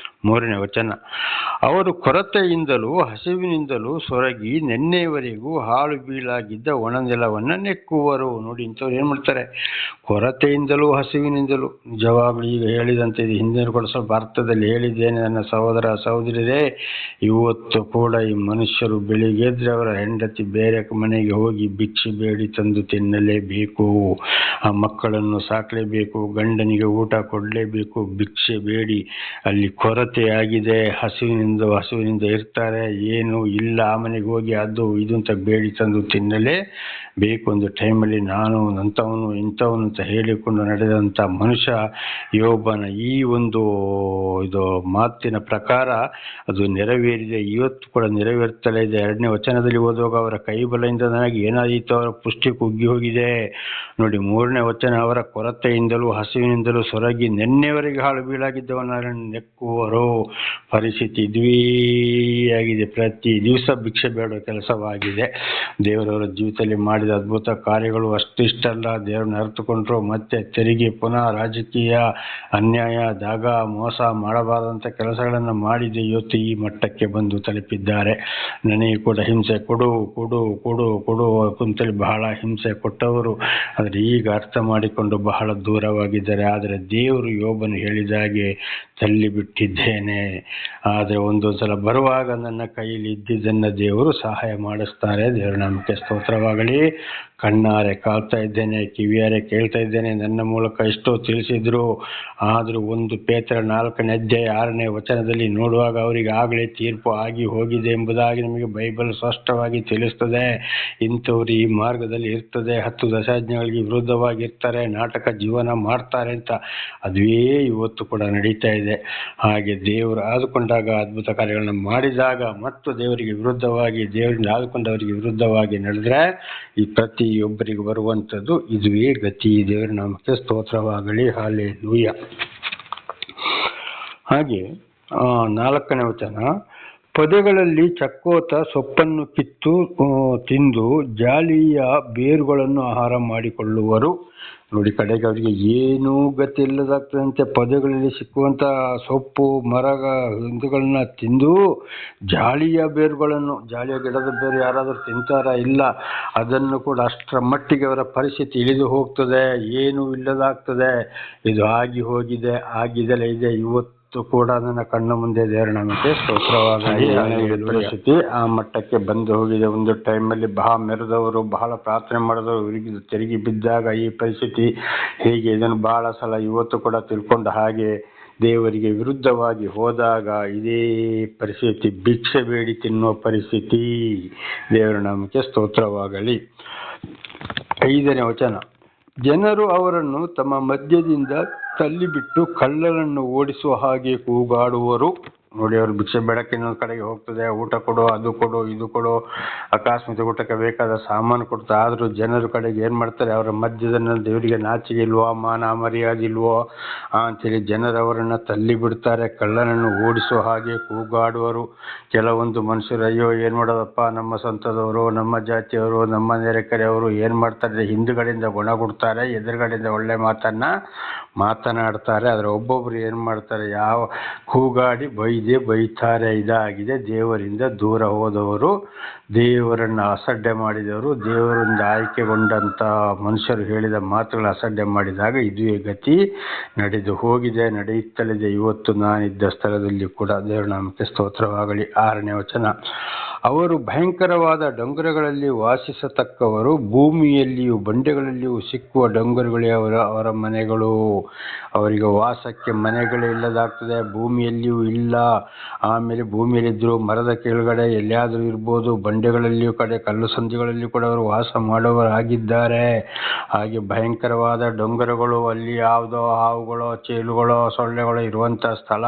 Speaker 1: 3ನೇ ವಚನ. ಅವರು ಕೊರತೆಯಿಂದಲೂ ಹಸಿವಿನಿಂದಲೂ ಸೊರಗಿ ನೆನ್ನೆಯವರೆಗೂ ಹಾಳು ಬೀಳಾಗಿದ್ದ ಒಣ ನೆಲವನ್ನು ನೆಕ್ಕುವರು. ನೋಡಿ, ಇಂಥವ್ರು ಏನು ಮಾಡ್ತಾರೆ? ಕೊರತೆಯಿಂದಲೂ ಹಸಿವಿನಿಂದಲೂ. ನಿಜವಾಗ್ಲೂ ಈಗ ಹೇಳಿದಂತೆ ಇದು ಹಿಂದಿನ ಕೂಡ ಸ್ವಲ್ಪ ಅರ್ಥದಲ್ಲಿ ಹೇಳಿದ್ದೇನೆ. ನನ್ನ ಸಹೋದರ ಸಹೋದರಿಯರೇ, ಇವತ್ತು ಕೂಡ ಈ ಮನುಷ್ಯರು ಬೆಳಿಗ್ಗೆ ಎದ್ರೆ ಅವರ ಹೆಂಡತಿ ಬೇರೆ ಮನೆಗೆ ಹೋಗಿ ಭಿಕ್ಷೆ ಬೇಡಿ ತಂದು ತಿನ್ನಲೇಬೇಕು, ಆ ಮಕ್ಕಳನ್ನು ಸಾಕಲೇಬೇಕು, ಗಂಡನಿಗೆ ಊಟ ಕೊಡಲೇಬೇಕು, ಭಿಕ್ಷೆ ಬೇಡಿ ಅಲ್ಲಿ ಕೊರತೆಯಾಗಿದೆ. ಹಸುವಿನಿಂದ ಇರ್ತಾರೆ, ಏನು ಇಲ್ಲ, ಆ ಮನೆಗೆ ಹೋಗಿ ಅದು ಇದು ಅಂತ ಬೇಡಿ ತಂದು ತಿನ್ನಲೇ ಬೇಕು. ಒಂದು ಟೈಮಲ್ಲಿ ನಾನು ಅಂಥವನು ಇಂಥವನು ಅಂತ ಹೇಳಿಕೊಂಡು ನಡೆದಂಥ ಮನುಷ್ಯ ಯೋಬನ ಈ ಒಂದು ಇದು ಮಾತಿನ ಪ್ರಕಾರ ಅದು ನೆರವೇರಿದೆ. ಇವತ್ತು ಕೂಡ ನೆರವೇರ್ತಲೇ ಇದೆ. 2ನೇ ವಚನದಲ್ಲಿ ಓದುವಾಗ ಅವರ ಕೈಬಲದಿಂದ ನನಗೆ ಏನಾದೀತು? ಅವರ ಪುಷ್ಟಿ ಕುಗ್ಗಿ ಹೋಗಿದೆ. ನೋಡಿ, 3ನೇ ವಚನ. ಅವರ ಕೊರತೆಯಿಂದಲೂ ಹಸಿವಿನಿಂದಲೂ ಸೊರಗಿ ನೆನ್ನೆವರೆಗೆ ಹಾಳು ಬೀಳಾಗಿದ್ದವನನ್ನು ನೆಕ್ಕುವರು. ಪರಿಸ್ಥಿತಿ ಇದುವೇ ಆಗಿದೆ. ಪ್ರತಿ ದಿವಸ ಭಿಕ್ಷೆ ಬೇಡುವ ಕೆಲಸವಾಗಿದೆ. ದೇವರವರ ಜೀವಿತದಲ್ಲಿ ಮಾಡಿದ ಅದ್ಭುತ ಕಾರ್ಯಗಳು ಅಷ್ಟಿಷ್ಟಲ್ಲ. ದೇವರನ್ನ ಅರಿತುಕೊಂಡ್ರು, ಮತ್ತೆ ತೆರಿಗೆ ಪುನಃ ರಾಜಕೀಯ ಅನ್ಯಾಯ, ದಾಗ, ಮೋಸ ಮಾಡಬಾರದಂಥ ಕೆಲಸಗಳನ್ನು ಮಾಡಿದೆ ಇವತ್ತು ಈ ಮಟ್ಟಕ್ಕೆ ಬಂದು ತಲುಪಿದ್ದಾರೆ. ನನಗೆ ಕೂಡ ಹಿಂಸೆ ಕೊಡು ಕೊಡು ಕೊಡು ಕೊಡು ಕುಂತಲ್ಲಿ ಬಹಳ ಹಿಂಸೆ ಕೊಟ್ಟವರು, ಆದರೆ ಈಗ ಅರ್ಥ ಮಾಡಿಕೊಂಡು ಬಹಳ ದೂರವಾಗಿದ್ದಾರೆ. ಆದರೆ ದೇವರು ಯೋಬನು ಹೇಳಿದ ಹಾಗೆ ತಳ್ಳಿಬಿಟ್ಟಿದ್ದೇನೆ. ಆದರೆ ಒಂದೊಂದು ಸಲ ಬರುವಾಗ ನನ್ನ ಕೈಯಲ್ಲಿ ಇದ್ದಿದ್ದನ್ನು ದೇವರು ಸಹಾಯ ಮಾಡಿಸ್ತಾರೆ. ದೇವರ ನಾಮಕ್ಕೆ ಸ್ತೋತ್ರವಾಗಲಿ. ಕಣ್ಣಾರೆ ಕಾಳ್ತಾ ಇದ್ದೇನೆ, ಕಿವಿಯಾರೆ ಕೇಳ್ತಾ ಇದ್ದೇನೆ. ನನ್ನ ಮೂಲಕ ಎಷ್ಟೋ ತಿಳಿಸಿದ್ರು, ಆದರೂ 1 ಪೇತ್ರ 4ನೇ ಅಧ್ಯಾಯ 6ನೇ ವಚನದಲ್ಲಿ ನೋಡುವಾಗ ಅವರಿಗೆ ಆಗಲೇ ತೀರ್ಪು ಆಗಿ ಹೋಗಿದೆ ಎಂಬುದಾಗಿ ನಮಗೆ ಬೈಬಲ್ ಸ್ಪಷ್ಟವಾಗಿ ತಿಳಿಸ್ತದೆ. ಇಂಥವ್ರು ಈ ಮಾರ್ಗದಲ್ಲಿ ಇರ್ತದೆ, 10 ದಶಾಜ್ಞೆಗಳಿಗೆ ವಿರುದ್ಧವಾಗಿರ್ತಾರೆ, ನಾಟಕ ಜೀವನ ಮಾಡ್ತಾರೆ ಅಂತ ಅದುವೇ ಇವತ್ತು ಕೂಡ ನಡೀತಾ ಇದೆ. ಹಾಗೆ ದೇವರು ಆದುಕೊಂಡಾಗ, ಅದ್ಭುತ ಕಾರ್ಯಗಳನ್ನು ಮಾಡಿದಾಗ ಮತ್ತು ದೇವರಿಗೆ ವಿರುದ್ಧವಾಗಿ, ದೇವರಿಂದ ಆದುಕೊಂಡವರಿಗೆ ವಿರುದ್ಧವಾಗಿ ನಡೆದ್ರೆ ಈ ಪ್ರತಿಯೊಬ್ಬರಿಗೆ ಬರುವಂಥದ್ದು ಇದುವೇ ಗತಿ. ದೇವರ ನಾಮಕ್ಕೆ ಸ್ತೋತ್ರವಾಗಲಿ. ಹಲ್ಲೆಲೂಯಾ. ಹಾಗೆ 4ನೇ ವಚನ, ಪೊದೆಗಳಲ್ಲಿ ಚಕ್ಕೋತ ಸೊಪ್ಪನ್ನು ಕಿತ್ತು ತಿಂದು ಜಾಲಿಯ ಬೇರುಗಳನ್ನು ಆಹಾರ ಮಾಡಿಕೊಳ್ಳುವರು. ನೋಡಿ, ಕಡೆಗೆ ಅವರಿಗೆ ಏನೂ ಗತಿ ಇಲ್ಲದಾಗ್ತದಂತೆ. ಪೊದೆಗಳಲ್ಲಿ ಸಿಕ್ಕುವಂಥ ಸೊಪ್ಪು, ಹಿಂದುಗಳನ್ನ ತಿಂದು ಜಾಲಿಯ ಬೇರುಗಳನ್ನು, ಜಾಲಿಯ ಗಿಡದ ಬೇರು ಯಾರಾದರೂ ತಿಂತಾರ? ಇಲ್ಲ. ಅದನ್ನು ಕೂಡ ಅಷ್ಟರ ಮಟ್ಟಿಗೆ ಅವರ ಪರಿಸ್ಥಿತಿ ಇಳಿದು ಹೋಗ್ತದೆ, ಏನೂ ಇಲ್ಲದಾಗ್ತದೆ. ಇದು ಆಗಿ ಹೋಗಿದೆ, ಆಗಿದೆಲ್ಲ ಇದೆ. ಇವತ್ತು ಕೂಡ ನನ್ನ ಕಣ್ಣು ಮುಂದೆ ದೇವರ ನಾಮಕ್ಕೆ ಸ್ತೋತ್ರವಾಗಲಿ. ಪರಿಸ್ಥಿತಿ ಆ ಮಟ್ಟಕ್ಕೆ ಬಂದು ಹೋಗಿದೆ. ಒಂದು ಟೈಮಲ್ಲಿ ಬಹಳ ಮೆರೆದವರು, ಬಹಳ ಪ್ರಾರ್ಥನೆ ಮಾಡಿದವರು ಇವರಿಗೆ ತೆರಿಗೆ ಬಿದ್ದಾಗ ಈ ಪರಿಸ್ಥಿತಿ ಹೀಗೆ. ಇದನ್ನು ಬಹಳ ಸಲ ಇವತ್ತು ಕೂಡ ತಿಳ್ಕೊಂಡು ಹಾಗೆ ದೇವರಿಗೆ ವಿರುದ್ಧವಾಗಿ ಹೋದಾಗ ಇದೇ ಪರಿಸ್ಥಿತಿ, ಭಿಕ್ಷೆ ಬೇಡಿ ತಿನ್ನುವ ಪರಿಸ್ಥಿತಿ. ದೇವರ ನಾಮಕ್ಕೆ ಸ್ತೋತ್ರವಾಗಲಿ. 5ನೇ ವಚನ, ಜನರು ಅವರನ್ನು ತಮ್ಮ ಮಧ್ಯದಿಂದ ತಳ್ಳಿಬಿಟ್ಟು ಕಳ್ಳರನ್ನು ಓಡಿಸುವ ಹಾಗೆ ಕೂಗಾಡುವರು. ನೋಡಿ, ಅವರು ಭಿಕ್ಷೆ ಬೇಡಕ್ಕೆ ಇನ್ನೊಂದು ಕಡೆಗೆ ಹೋಗ್ತದೆ, ಊಟ ಕೊಡು, ಅದು ಕೊಡು, ಇದು ಕೊಡು, ಅಕಸ್ಮಾತ್ ಊಟಕ್ಕೆ ಬೇಕಾದ ಸಾಮಾನು ಕೊಡ್ತಾ. ಆದರೂ ಜನರ ಕಡೆಗೆ ಏನು ಮಾಡ್ತಾರೆ, ಅವರ ಮಧ್ಯದಲ್ಲಿ ದೇವರಿಗೆ ನಾಚಿಕೆ ಇಲ್ವೋ, ಮಾನ ಮರ್ಯಾದೆ ಇಲ್ವೋ ಅಂಥೇಳಿ ಜನರು ಅವರನ್ನು ತಳ್ಳಿ ಬಿಡ್ತಾರೆ, ಕಳ್ಳನನ್ನು ಓಡಿಸುವ ಹಾಗೆ ಕೂಗಾಡುವರು. ಕೆಲವೊಂದು ಮನುಷ್ಯರು, ಅಯ್ಯೋ ಏನು ಮಾಡೋದಪ್ಪ, ನಮ್ಮ ಸ್ವಂತದವರು, ನಮ್ಮ ಜಾತಿಯವರು, ನಮ್ಮ ನೆರೆಕರೆಯವರು ಏನು ಮಾಡ್ತಾರೆ, ಹಿಂದುಗಡೆಯಿಂದ ಗುಣ ಕೊಡ್ತಾರೆ, ಎದುರುಗಡೆಯಿಂದ ಒಳ್ಳೆ ಮಾತನಾಡ್ತಾರೆ. ಆದರೆ ಒಬ್ಬೊಬ್ಬರು ಏನು ಮಾಡ್ತಾರೆ, ಯಾವ ಕೂಗಾಡಿ ಬೈತಾರೆ. ಇದಾಗಿದೆ. ದೇವರಿಂದ ದೂರ ಹೋದವರು, ದೇವರನ್ನು ಅಸಡ್ಡೆ ಮಾಡಿದವರು, ದೇವರಿಂದ ಆಯ್ಕೆಗೊಂಡಂಥ ಮನುಷ್ಯರು ಹೇಳಿದ ಮಾತುಗಳ ಅಸಡ್ಡೆ ಮಾಡಿದಾಗ ಇದುವೇ ಗತಿ ನಡೆದು ಹೋಗಿದೆ, ನಡೆಯುತ್ತಲಿದೆ. ಇವತ್ತು ನಾನಿದ್ದ ಸ್ಥಳದಲ್ಲಿ ಕೂಡ ದೇವರ ನಾಮಕ್ಕೆ ಸ್ತೋತ್ರವಾಗಲಿ. 6ನೇ ವಚನ, ಅವರು ಭಯಂಕರವಾದ ಡೊಂಗರುಗಳಲ್ಲಿ ವಾಸಿಸತಕ್ಕವರು, ಭೂಮಿಯಲ್ಲಿಯೂ ಬಂಡೆಗಳಲ್ಲಿಯೂ ಸಿಕ್ಕುವ ಡೊಂಗರುಗಳೇ ಅವರ ಮನೆಗಳು. ಅವರಿಗೆ ವಾಸಕ್ಕೆ ಮನೆಗಳೇ ಇಲ್ಲದಾಗ್ತದೆ, ಭೂಮಿಯಲ್ಲಿಯೂ ಇಲ್ಲ. ಆಮೇಲೆ ಭೂಮಿಯಲ್ಲಿದ್ದರೂ ಮರದ ಕೆಳಗಡೆ ಎಲ್ಲಿಯಾದರೂ ಇರ್ಬೋದು, ಬಂಡೆಗಳಲ್ಲಿಯೂ ಕಲ್ಲು ಸಂದಿಗಳಲ್ಲಿಯೂ ಕೂಡ ಅವರು ವಾಸ ಮಾಡುವವರಾಗಿದ್ದಾರೆ. ಹಾಗೆ ಭಯಂಕರವಾದ ಡೊಂಗರುಗಳು, ಅಲ್ಲಿ ಯಾವುದೋ ಹಾವುಗಳೋ, ಚೇಳುಗಳೋ, ಸೊಳ್ಳೆಗಳೋ ಇರುವಂಥ ಸ್ಥಳ,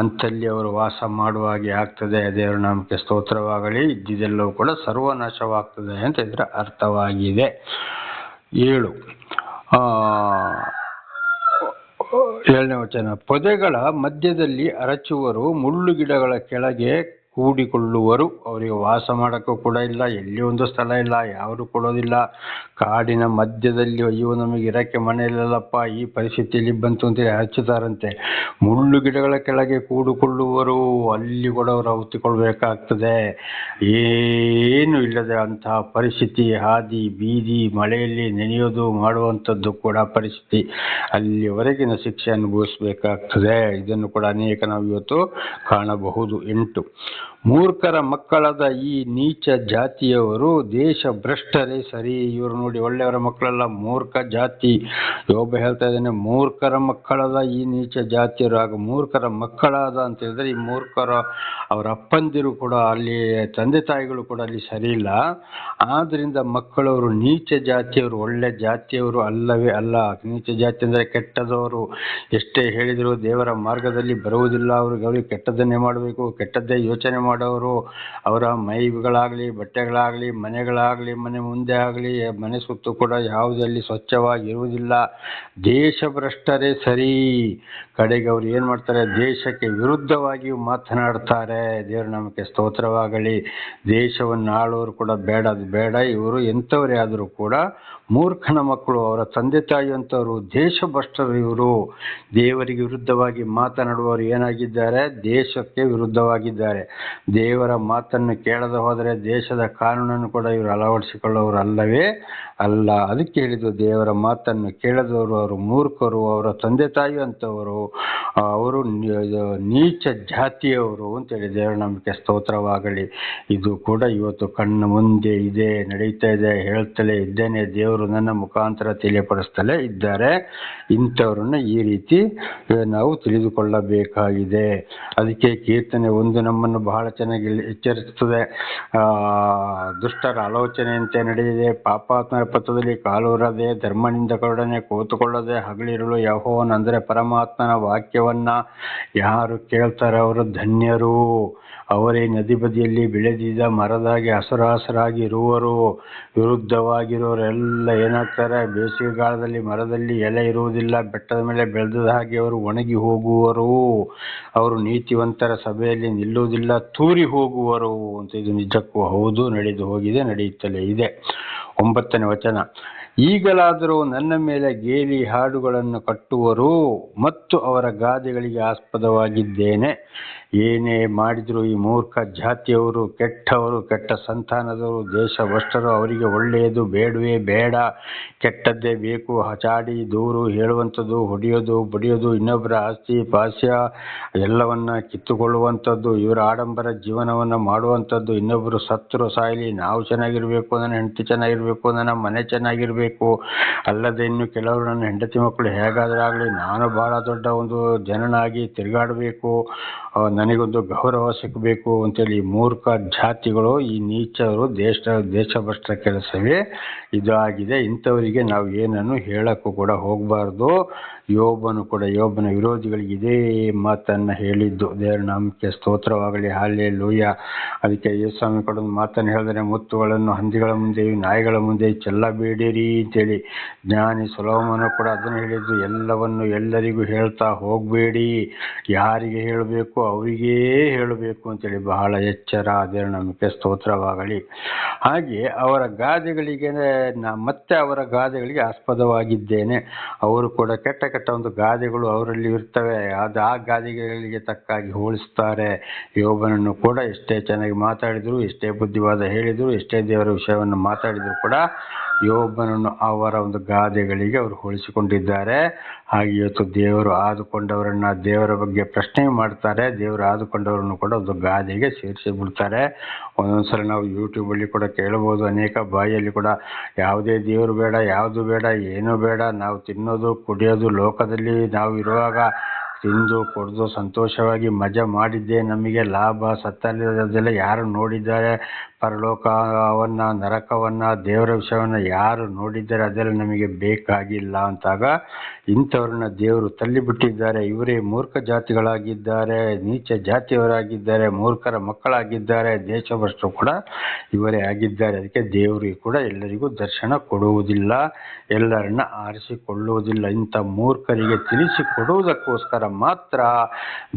Speaker 1: ಅಂತಲ್ಲಿ ಅವರು ವಾಸ ಮಾಡುವ ಹಾಗೆ ಆಗ್ತದೆ. ದೇವರ ನಾಮಕ್ಕೆ ಸ್ತೋತ್ರವಾಗಲಿ. ಇದ್ದಿದ್ದೆಲ್ಲವೂ ಕೂಡ ಸರ್ವನಾಶವಾಗ್ತದೆ ಅಂತ ಇದರ ಅರ್ಥವಾಗಿದೆ. 7ನೇ ವಚನ, ಪೊದೆಗಳ ಮಧ್ಯದಲ್ಲಿ ಅರಚುವರು, ಮುಳ್ಳು ಗಿಡಗಳ ಕೆಳಗೆ ಕೂಡಿಕೊಳ್ಳುವರು. ಅವರಿಗೆ ವಾಸ ಮಾಡೋಕ್ಕೂ ಕೂಡ ಇಲ್ಲ, ಎಲ್ಲಿ ಒಂದು ಸ್ಥಳ ಇಲ್ಲ, ಯಾರು ಕೊಡೋದಿಲ್ಲ. ಕಾಡಿನ ಮಧ್ಯದಲ್ಲಿ, ಅಯ್ಯೋ ನಮಗೆ ಇರೋಕ್ಕೆ ಮನೆ ಇಲ್ಲಲ್ಲಪ್ಪ, ಈ ಪರಿಸ್ಥಿತಿಯಲ್ಲಿ ಬಂತು ಅಂತೇಳಿ ಹಚ್ಚುತ್ತಾರಂತೆ. ಮುಳ್ಳು ಗಿಡಗಳ ಕೆಳಗೆ ಕೂಡಿಕೊಳ್ಳುವರು, ಅಲ್ಲಿ ಕೂಡ ಅವರು ಔತಿಕೊಳ್ಬೇಕಾಗ್ತದೆ. ಏನು ಇಲ್ಲದೆ ಅಂತಹ ಪರಿಸ್ಥಿತಿ, ಹಾದಿ ಬೀದಿ, ಮಳೆಯಲ್ಲಿ ನೆನೆಯೋದು ಮಾಡುವಂಥದ್ದು ಕೂಡ ಪರಿಸ್ಥಿತಿ. ಅಲ್ಲಿವರೆಗಿನ ಶಿಕ್ಷೆ ಅನುಭವಿಸಬೇಕಾಗ್ತದೆ. ಇದನ್ನು ಕೂಡ ಅನೇಕ ನಾವು ಇವತ್ತು ಕಾಣಬಹುದು. 8, ಮೂರ್ಖರ ಮಕ್ಕಳಾದ ಈ ನೀಚ ಜಾತಿಯವರು ದೇಶ ಭ್ರಷ್ಟರೇ ಸರಿ. ಇವರು ನೋಡಿ, ಒಳ್ಳೆಯವರ ಮಕ್ಕಳೆಲ್ಲ ಮೂರ್ಖ ಜಾತಿ. ಯೋಬ ಹೇಳ್ತಾ ಇದ್ದಾನೆ, ಮೂರ್ಖರ ಮಕ್ಕಳಾದ ಈ ನೀಚ ಜಾತಿಯವರು. ಆಗ ಮೂರ್ಖರ ಮಕ್ಕಳಾದ ಅಂತ ಹೇಳಿದ್ರೆ, ಈ ಮೂರ್ಖರ ಅವರ ಅಪ್ಪಂದಿರು ಕೂಡ, ಅಲ್ಲಿ ತಂದೆ ತಾಯಿಗಳು ಕೂಡ ಅಲ್ಲಿ ಸರಿ ಇಲ್ಲ. ಆದ್ದರಿಂದ ಮಕ್ಕಳವರು ನೀಚ ಜಾತಿಯವರು, ಒಳ್ಳೆ ಜಾತಿಯವರು ಅಲ್ಲವೇ ಅಲ್ಲ. ನೀಚ ಜಾತಿ ಅಂದರೆ ಕೆಟ್ಟದವರು. ಎಷ್ಟೇ ಹೇಳಿದರೂ ದೇವರ ಮಾರ್ಗದಲ್ಲಿ ಬರುವುದಿಲ್ಲ. ಅವ್ರಿಗೆ ಕೆಟ್ಟದನ್ನೇ ಮಾಡಬೇಕು, ಕೆಟ್ಟದ್ದೇ ಯೋಚನೆ ಮಾಡೋರು. ಅವರ ಮೈಗಳಾಗಲಿ, ಬಟ್ಟೆಗಳಾಗಲಿ, ಮನೆಗಳಾಗಲಿ, ಮನೆ ಮುಂದೆ ಆಗಲಿ, ಮನೆ ಸುತ್ತು ಕೂಡ ಯಾವುದಲ್ಲಿ ಸ್ವಚ್ಛವಾಗಿರುವುದಿಲ್ಲ. ದೇಶ ಭ್ರಷ್ಟರೇ ಸರಿ. ಕಡೆಗೆ ಅವರು ಏನು ಮಾಡ್ತಾರೆ, ದೇಶಕ್ಕೆ ವಿರುದ್ಧವಾಗಿಯೂ ಮಾತನಾಡ್ತಾರೆ. ದೇವರ ನಾಮಕ್ಕೆ ಸ್ತೋತ್ರವಾಗಲಿ. ದೇಶವನ್ನು ಆಳೋರು ಕೂಡ ಬೇಡ. ಇವರು ಎಂಥವರೇ ಆದರೂ ಕೂಡ ಮೂರ್ಖನ ಮಕ್ಕಳು, ಅವರ ತಂದೆ ತಾಯಿ ಅಂತವರು ದೇಶಭ್ರಷ್ಟರು. ಇವರು ದೇವರಿಗೆ ವಿರುದ್ಧವಾಗಿ ಮಾತನಾಡುವವರು ಏನಾಗಿದ್ದಾರೆ, ದೇಶಕ್ಕೆ ವಿರುದ್ಧವಾಗಿದ್ದಾರೆ. ದೇವರ ಮಾತನ್ನು ಕೇಳದೆ ಹೋದರೆ ದೇಶದ ಕಾನೂನನ್ನು ಕೂಡ ಇವರು ಅಳವಡಿಸಿಕೊಳ್ಳೋರು ಅಲ್ಲವೇ ಅಲ್ಲ. ಅದಕ್ಕೆ ಹೇಳಿದ್ದು ದೇವರ ಮಾತನ್ನು ಕೇಳದವರು ಅವರು ಮೂರ್ಖರು, ಅವರ ತಂದೆ ತಾಯಿ ಅಂತವರು, ಅವರು ನೀಚ ಜಾತಿಯವರು ಅಂತೇಳಿ ದೇವರ ನಂಬಿಕೆ ಸ್ತೋತ್ರವಾಗಲಿ. ಇದು ಕೂಡ ಇವತ್ತು ಕಣ್ಣ ಮುಂದೆ ಇದೆ, ನಡೀತಾ ಇದೆ, ಹೇಳ್ತಲೇ ಇದ್ದೇನೆ. ದೇವರು ನನ್ನ ಮುಖಾಂತರ ತಿಳಿಯಪಡಿಸ್ತಲೇ ಇದ್ದಾರೆ. ಇಂಥವ್ರನ್ನ ಈ ರೀತಿ ನಾವು ತಿಳಿದುಕೊಳ್ಳಬೇಕಾಗಿದೆ. ಅದಕ್ಕೆ ಕೀರ್ತನೆ 1 ನಮ್ಮನ್ನು ಬಹಳ ಚೆನ್ನಾಗಿ ಎಚ್ಚರಿಸುತ್ತದೆ. ದುಷ್ಟರ ಆಲೋಚನೆಯಂತೆ ನಡೆಯದೆ, ಪಾಪಾತ್ಮರ ಪಥದಲ್ಲಿ ಕಾಲೂರದೆ, ಧರ್ಮನಿಂದಕರೊಡನೆ ಕೂತುಕೊಳ್ಳದೆ, ಹಗಲಿರುಳು ಯೆಹೋವನ ಅಂದರೆ ಪರಮಾತ್ಮನ ವಾಕ್ಯವನ್ನ ಯಾರು ಕೇಳ್ತಾರೆ ಅವರು ಧನ್ಯರು. ಅವರೇ ನದಿ ಬದಿಯಲ್ಲಿ ಬೆಳೆದಿದ್ದ ಮರದಾಗಿ ಹಸರಾಗಿ ಇರುವರು. ವಿರುದ್ಧವಾಗಿರೋರೆಲ್ಲ ಏನಾಗ್ತಾರೆ, ಬೇಸಿಗೆಗಾಲದಲ್ಲಿ ಮರದಲ್ಲಿ ಎಲೆ ಇರುವುದಿಲ್ಲ, ಬೆಟ್ಟದ ಮೇಲೆ ಬೆಳೆದ ಹಾಗೆ ಅವರು ಒಣಗಿ ಹೋಗುವರು. ಅವರು ನೀತಿವಂತರ ಸಭೆಯಲ್ಲಿ ನಿಲ್ಲುವುದಿಲ್ಲ, ತೂರಿ ಹೋಗುವರು ಅಂತ. ಇದು ನಿಜಕ್ಕೂ ಹೌದು, ನಡೆದು ಹೋಗಿದೆ, ನಡೆಯುತ್ತಲೇ ಇದೆ. 9ನೇ ವಚನ, ಈಗಲಾದರೂ ನನ್ನ ಮೇಲೆ ಗೇಲಿ ಹಾಡುಗಳನ್ನು ಕಟ್ಟುವರು ಮತ್ತು ಅವರ ಗಾದೆಗಳಿಗೆ ಆಸ್ಪದವಾಗಿದ್ದೇನೆ. ಏನೇ ಮಾಡಿದ್ರು ಈ ಮೂರ್ಖ ಜಾತಿಯವರು ಕೆಟ್ಟವರು, ಕೆಟ್ಟ ಸಂತಾನದವರು, ದೇಶಭ್ರಷ್ಟರು. ಅವರಿಗೆ ಒಳ್ಳೆಯದು ಬೇಡವೇ ಬೇಡ, ಕೆಟ್ಟದ್ದೇ ಬೇಕು. ಚಾಡಿ ದೂರು ಹೇಳುವಂಥದ್ದು, ಹೊಡೆಯೋದು ಬಡಿಯೋದು, ಇನ್ನೊಬ್ಬರ ಆಸ್ತಿ ಪಾಸ್ಯ ಎಲ್ಲವನ್ನ ಕಿತ್ತುಕೊಳ್ಳುವಂಥದ್ದು, ಇವರ ಆಡಂಬರ ಜೀವನವನ್ನು ಮಾಡುವಂಥದ್ದು. ಇನ್ನೊಬ್ಬರು ಸತ್ತರು ಸಾಯಲಿ, ನಾವು ಚೆನ್ನಾಗಿರ್ಬೇಕು, ನನ್ನ ಹೆಂಡತಿ ಚೆನ್ನಾಗಿರ್ಬೇಕು, ನನ್ನ ಮನೆ ಚೆನ್ನಾಗಿರ್ಬೇಕು, ಅಲ್ಲದೆ ಇನ್ನು ಕೆಲವರು ನನ್ನ ಹೆಂಡತಿ ಮಕ್ಕಳು ಹೇಗಾದರೂ ಆಗಲಿ, ನಾನು ಬಹಳ ದೊಡ್ಡ ಒಂದು ಜನನಾಗಿ ತಿರುಗಾಡಬೇಕು, ನನಗೊಂದು ಗೌರವ ಸಿಕ್ಕಬೇಕು ಅಂತೇಳಿ ಮೂರ್ಖ ಜಾತಿಗಳು, ಈ ನೀಚರು, ದೇಶಭ್ರಷ್ಟ ಕೆಲಸವೇ ಇದಾಗಿದೆ. ಇಂಥವರಿಗೆ ನಾವು ಏನನ್ನು ಹೇಳಕ್ಕೂ ಕೂಡ ಹೋಗಬಾರ್ದು. ಯೋಬನ ವಿರೋಧಿಗಳಿಗೆ ಇದೇ ಮಾತನ್ನು ಹೇಳಿದ್ದು. ದೇವರ ನಾಮಕ್ಕೆ ಸ್ತೋತ್ರವಾಗಲಿ, ಹಲ್ಲೆಲೂಯಾ. ಅದಕ್ಕೆ ಯೇಸುಸ್ವಾಮಿ ಕೂಡ ಒಂದು ಮಾತನ್ನು ಹೇಳಿದರೆ, ಮುತ್ತುಗಳನ್ನು ಹಂದಿಗಳ ಮುಂದೆಯೂ ನಾಯಿಗಳ ಮುಂದೆ ಚೆಲ್ಲಬೇಡಿರಿ ಅಂತೇಳಿ. ಜ್ಞಾನಿ ಸೊಲೊಮೋನ ಕೂಡ ಅದನ್ನು ಹೇಳಿದ್ದು. ಎಲ್ಲವನ್ನು ಎಲ್ಲರಿಗೂ ಹೇಳ್ತಾ ಹೋಗಬೇಡಿ, ಯಾರಿಗೆ ಹೇಳಬೇಕು ಅವರಿಗೇ ಹೇಳಬೇಕು ಅಂತೇಳಿ ಬಹಳ ಎಚ್ಚರ. ದೇವರ ನಾಮಕ್ಕೆ ಸ್ತೋತ್ರವಾಗಲಿ. ಹಾಗೆ ಅವರ ಗಾದೆಗಳಿಗೆ ಮತ್ತೆ ಅವರ ಗಾದೆಗಳಿಗೆ ಆಸ್ಪದವಾಗಿದ್ದೇನೆ. ಅವರು ಕೂಡ ಕೆಟ್ಟ ಒಂದು ಗಾದೆಗಳು ಅವರಲ್ಲಿ ಇರ್ತವೆ. ಆ ಗಾದೆಗಳಿಗೆ ತಕ್ಕಾಗಿ ಹೋಲಿಸ್ತಾರೆ. ಯೋಬನನ್ನು ಕೂಡ ಎಷ್ಟೇ ಚೆನ್ನಾಗಿ ಮಾತಾಡಿದ್ರು, ಎಷ್ಟೇ ಬುದ್ಧಿವಾದ ಹೇಳಿದ್ರು, ಎಷ್ಟೇ ದೇವರ ವಿಷಯವನ್ನು ಮಾತಾಡಿದ್ರು ಕೂಡ ಯೋಬನನ್ನು ಅವರ ಒಂದು ಗಾದೆಗಳಿಗೆ ಅವರು ಹೋಲಿಸಿಕೊಂಡಿದ್ದಾರೆ. ಹಾಗೆ ಇವತ್ತು ದೇವರು ಆದುಕೊಂಡವರನ್ನ ದೇವರ ಬಗ್ಗೆ ಪ್ರಶ್ನೆ ಮಾಡ್ತಾರೆ. ದೇವರು ಆದುಕೊಂಡವರನ್ನು ಕೂಡ ಒಂದು ಗಾದೆಗೆ ಸೇರಿಸಿ ಬಿಡ್ತಾರೆ. ಒಂದೊಂದ್ಸಲ ನಾವು ಯೂಟ್ಯೂಬಲ್ಲಿ ಕೂಡ ಕೇಳಬಹುದು, ಅನೇಕ ಬಾಯಿಯಲ್ಲಿ ಕೂಡ ಯಾವುದೇ ದೇವರು ಬೇಡ, ಯಾವುದು ಬೇಡ, ಏನೂ ಬೇಡ, ನಾವು ತಿನ್ನೋದು ಕುಡಿಯೋದು ಲೋಕದಲ್ಲಿ ನಾವು ಇರುವಾಗ ತಿಂದು ಕುಡಿದು ಸಂತೋಷವಾಗಿ ಮಜಾ ಮಾಡಿದ್ದೆ ನಮಗೆ ಲಾಭ. ಸತ್ತಲ್ಲದೆಲ್ಲ ಯಾರು ನೋಡಿದ್ದಾರೆ, ಪರಲೋಕವನ್ನ, ನರಕವನ್ನ, ದೇವರ ವಿಷಯವನ್ನ ಯಾರು ನೋಡಿದ್ದಾರೆ, ಅದೆಲ್ಲ ನಮಗೆ ಬೇಕಾಗಿಲ್ಲ ಅಂತಾಗ ಇಂಥವ್ರನ್ನ ದೇವರು ತಳ್ಳಿಬಿಟ್ಟಿದ್ದಾರೆ. ಇವರೇ ಮೂರ್ಖ ಜಾತಿಗಳಾಗಿದ್ದಾರೆ, ನೀಚ ಜಾತಿಯವರಾಗಿದ್ದಾರೆ, ಮೂರ್ಖರ ಮಕ್ಕಳಾಗಿದ್ದಾರೆ, ದೇಶಭ್ರಷ್ಟರು ಕೂಡ ಇವರೇ ಆಗಿದ್ದಾರೆ. ಅದಕ್ಕೆ ದೇವರಿಗೆ ಕೂಡ ಎಲ್ಲರಿಗೂ ದರ್ಶನ ಕೊಡುವುದಿಲ್ಲ, ಎಲ್ಲರನ್ನ ಆರಿಸಿಕೊಳ್ಳುವುದಿಲ್ಲ. ಇಂಥ ಮೂರ್ಖರಿಗೆ ತಿಳಿಸಿಕೊಡುವುದಕ್ಕೋಸ್ಕರ ಮಾತ್ರ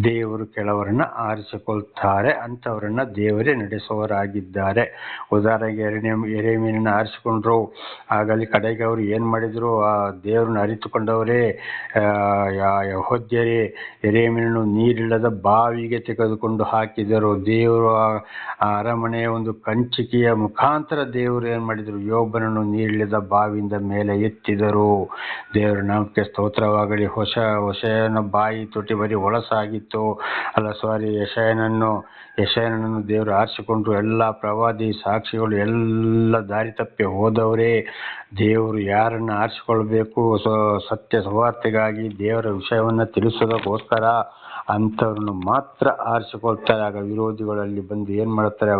Speaker 1: ದೇವರು ಕೆಲವರನ್ನ ಆರಿಸಿಕೊಳ್ತಾರೆ. ಅಂಥವರನ್ನ ದೇವರೇ ನಡೆಸುವವರಾಗಿದ್ದಾರೆ. ಉದಾಹರಣೆಗೆ ಯೆರೆಮೀಯನನ್ನ ಆರಿಸಿಕೊಂಡ್ರು. ಆಗಲಿ ಕಡೆಗೆ ಅವರು ಏನು ಮಾಡಿದ್ರು, ಆ ದೇವರನ್ನ ಅರಿತುಕೊಂಡವರೇ ಯೆಹೂದ್ಯರೇ ಯೆರೆಮೀಯನನ್ನು ನೀರಿಲ್ಲದ ಬಾವಿಗೆ ತೆಗೆದುಕೊಂಡು ಹಾಕಿದರು. ದೇವರು ಆ ಅರಮನೆಯ ಒಂದು ಕಂಚಿಕೆಯ ಮುಖಾಂತರ ದೇವರು ಏನು ಮಾಡಿದರು, ಯೋಬನನ್ನು ನೀರಿಲ್ಲದ ಬಾವಿಯಿಂದ ಮೇಲೆ ಎತ್ತಿದರು. ದೇವರ ನಾಮಕ್ಕೆ ಸ್ತೋತ್ರವಾಗಲಿ. ಹೊಸೆಯನ ಬಾಯಿ ತುಟಿ ಬರೀ ಹೊಲಸಾಗಿತ್ತು. ಯೆಶಾಯನನ್ನು ದೇವರು ಆರಿಸಿಕೊಂಡ್ರು. ಎಲ್ಲ ಪ್ರವಾದಿ ಸಾಕ್ಷಿಗಳು ಎಲ್ಲ ದಾರಿ ತಪ್ಪಿ ಹೋದವರೇ. ದೇವರು ಯಾರನ್ನು ಆರಿಸಿಕೊಳ್ಬೇಕು, ಸತ್ಯ ಸುವಾರ್ತೆಗಾಗಿ ದೇವರ ವಿಷಯವನ್ನು ತಿಳಿಸೋದಕ್ಕೋಸ್ಕರ ಅಂಥವ್ರನ್ನು ಮಾತ್ರ ಆರಿಸಿಕೊಳ್ತಾರೆ. ಆಗ ವಿರೋಧಿಗಳಲ್ಲಿ ಬಂದು ಏನು ಮಾಡ್ತಾರೆ,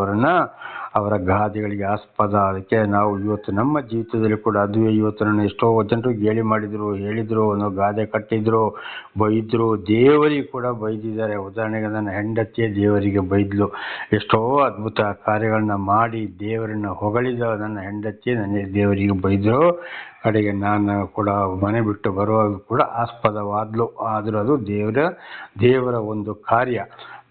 Speaker 1: ಅವರ ಗಾದೆಗಳಿಗೆ ಆಸ್ಪದ. ಅದಕ್ಕೆ ನಾವು ಇವತ್ತು ನಮ್ಮ ಜೀವಿತದಲ್ಲಿ ಕೂಡ ಅದುವೇ. ಇವತ್ತು ನನ್ನ ಎಷ್ಟೋ ಜನರು ಗೇಲಿ ಹೇಳಿದ್ರು, ಅನ್ನೋ ಗಾದೆ ಕಟ್ಟಿದ್ರು, ಬೈದ್ರು, ದೇವರಿಗೆ ಕೂಡ ಬೈದಿದ್ದಾರೆ. ಉದಾಹರಣೆಗೆ ನನ್ನ ಹೆಂಡತಿಯೇ ದೇವರಿಗೆ ಬೈದ್ಲು. ಎಷ್ಟೋ ಅದ್ಭುತ ಕಾರ್ಯಗಳನ್ನ ಮಾಡಿ ದೇವರನ್ನ ಹೊಗಳಿದ ನನ್ನ ಹೆಂಡತಿಯೇ ನನ್ನ ದೇವರಿಗೆ ಬೈದ್ರು. ಕಡೆಗೆ ನಾನು ಕೂಡ ಮನೆ ಬಿಟ್ಟು ಬರುವಾಗ ಕೂಡ ಆಸ್ಪದವಾದ್ಲು. ಆದರೂ ಅದು ದೇವರ ಒಂದು ಕಾರ್ಯ.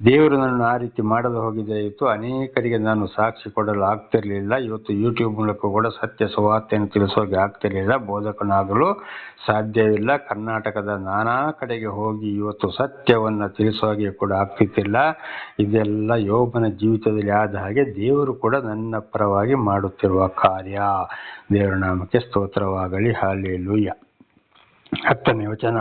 Speaker 1: ದೇವರು ನನ್ನನ್ನು ಆ ರೀತಿ ಮಾಡಲು ಹೋಗಿದ್ದರೆ ಇವತ್ತು ಅನೇಕರಿಗೆ ನಾನು ಸಾಕ್ಷಿ ಕೊಡಲು ಆಗ್ತಿರ್ಲಿಲ್ಲ. ಇವತ್ತು ಯೂಟ್ಯೂಬ್ ಮೂಲಕ ಕೂಡ ಸತ್ಯ ಸುವಾರ್ತೆಯನ್ನು ತಿಳಿಸೋಕೆ ಆಗ್ತಿರ್ಲಿಲ್ಲ, ಬೋಧಕನಾಗಲು ಸಾಧ್ಯವಿಲ್ಲ. ಕರ್ನಾಟಕದ ನಾನಾ ಕಡೆಗೆ ಹೋಗಿ ಇವತ್ತು ಸತ್ಯವನ್ನು ತಿಳಿಸೋಕೆ ಕೂಡ ಆಗ್ತಿತ್ತಿಲ್ಲ. ಇದೆಲ್ಲ ಯೋಬನ ಜೀವಿತದಲ್ಲಿ ಆದ ಹಾಗೆ ದೇವರು ಕೂಡ ನನ್ನ ಪರವಾಗಿ ಮಾಡುತ್ತಿರುವ ಕಾರ್ಯ. ದೇವರ ನಾಮಕ್ಕೆ ಸ್ತೋತ್ರವಾಗಲಿ. ಹಲ್ಲೆಲೂಯಾ. 10ನೇ ವಚನ.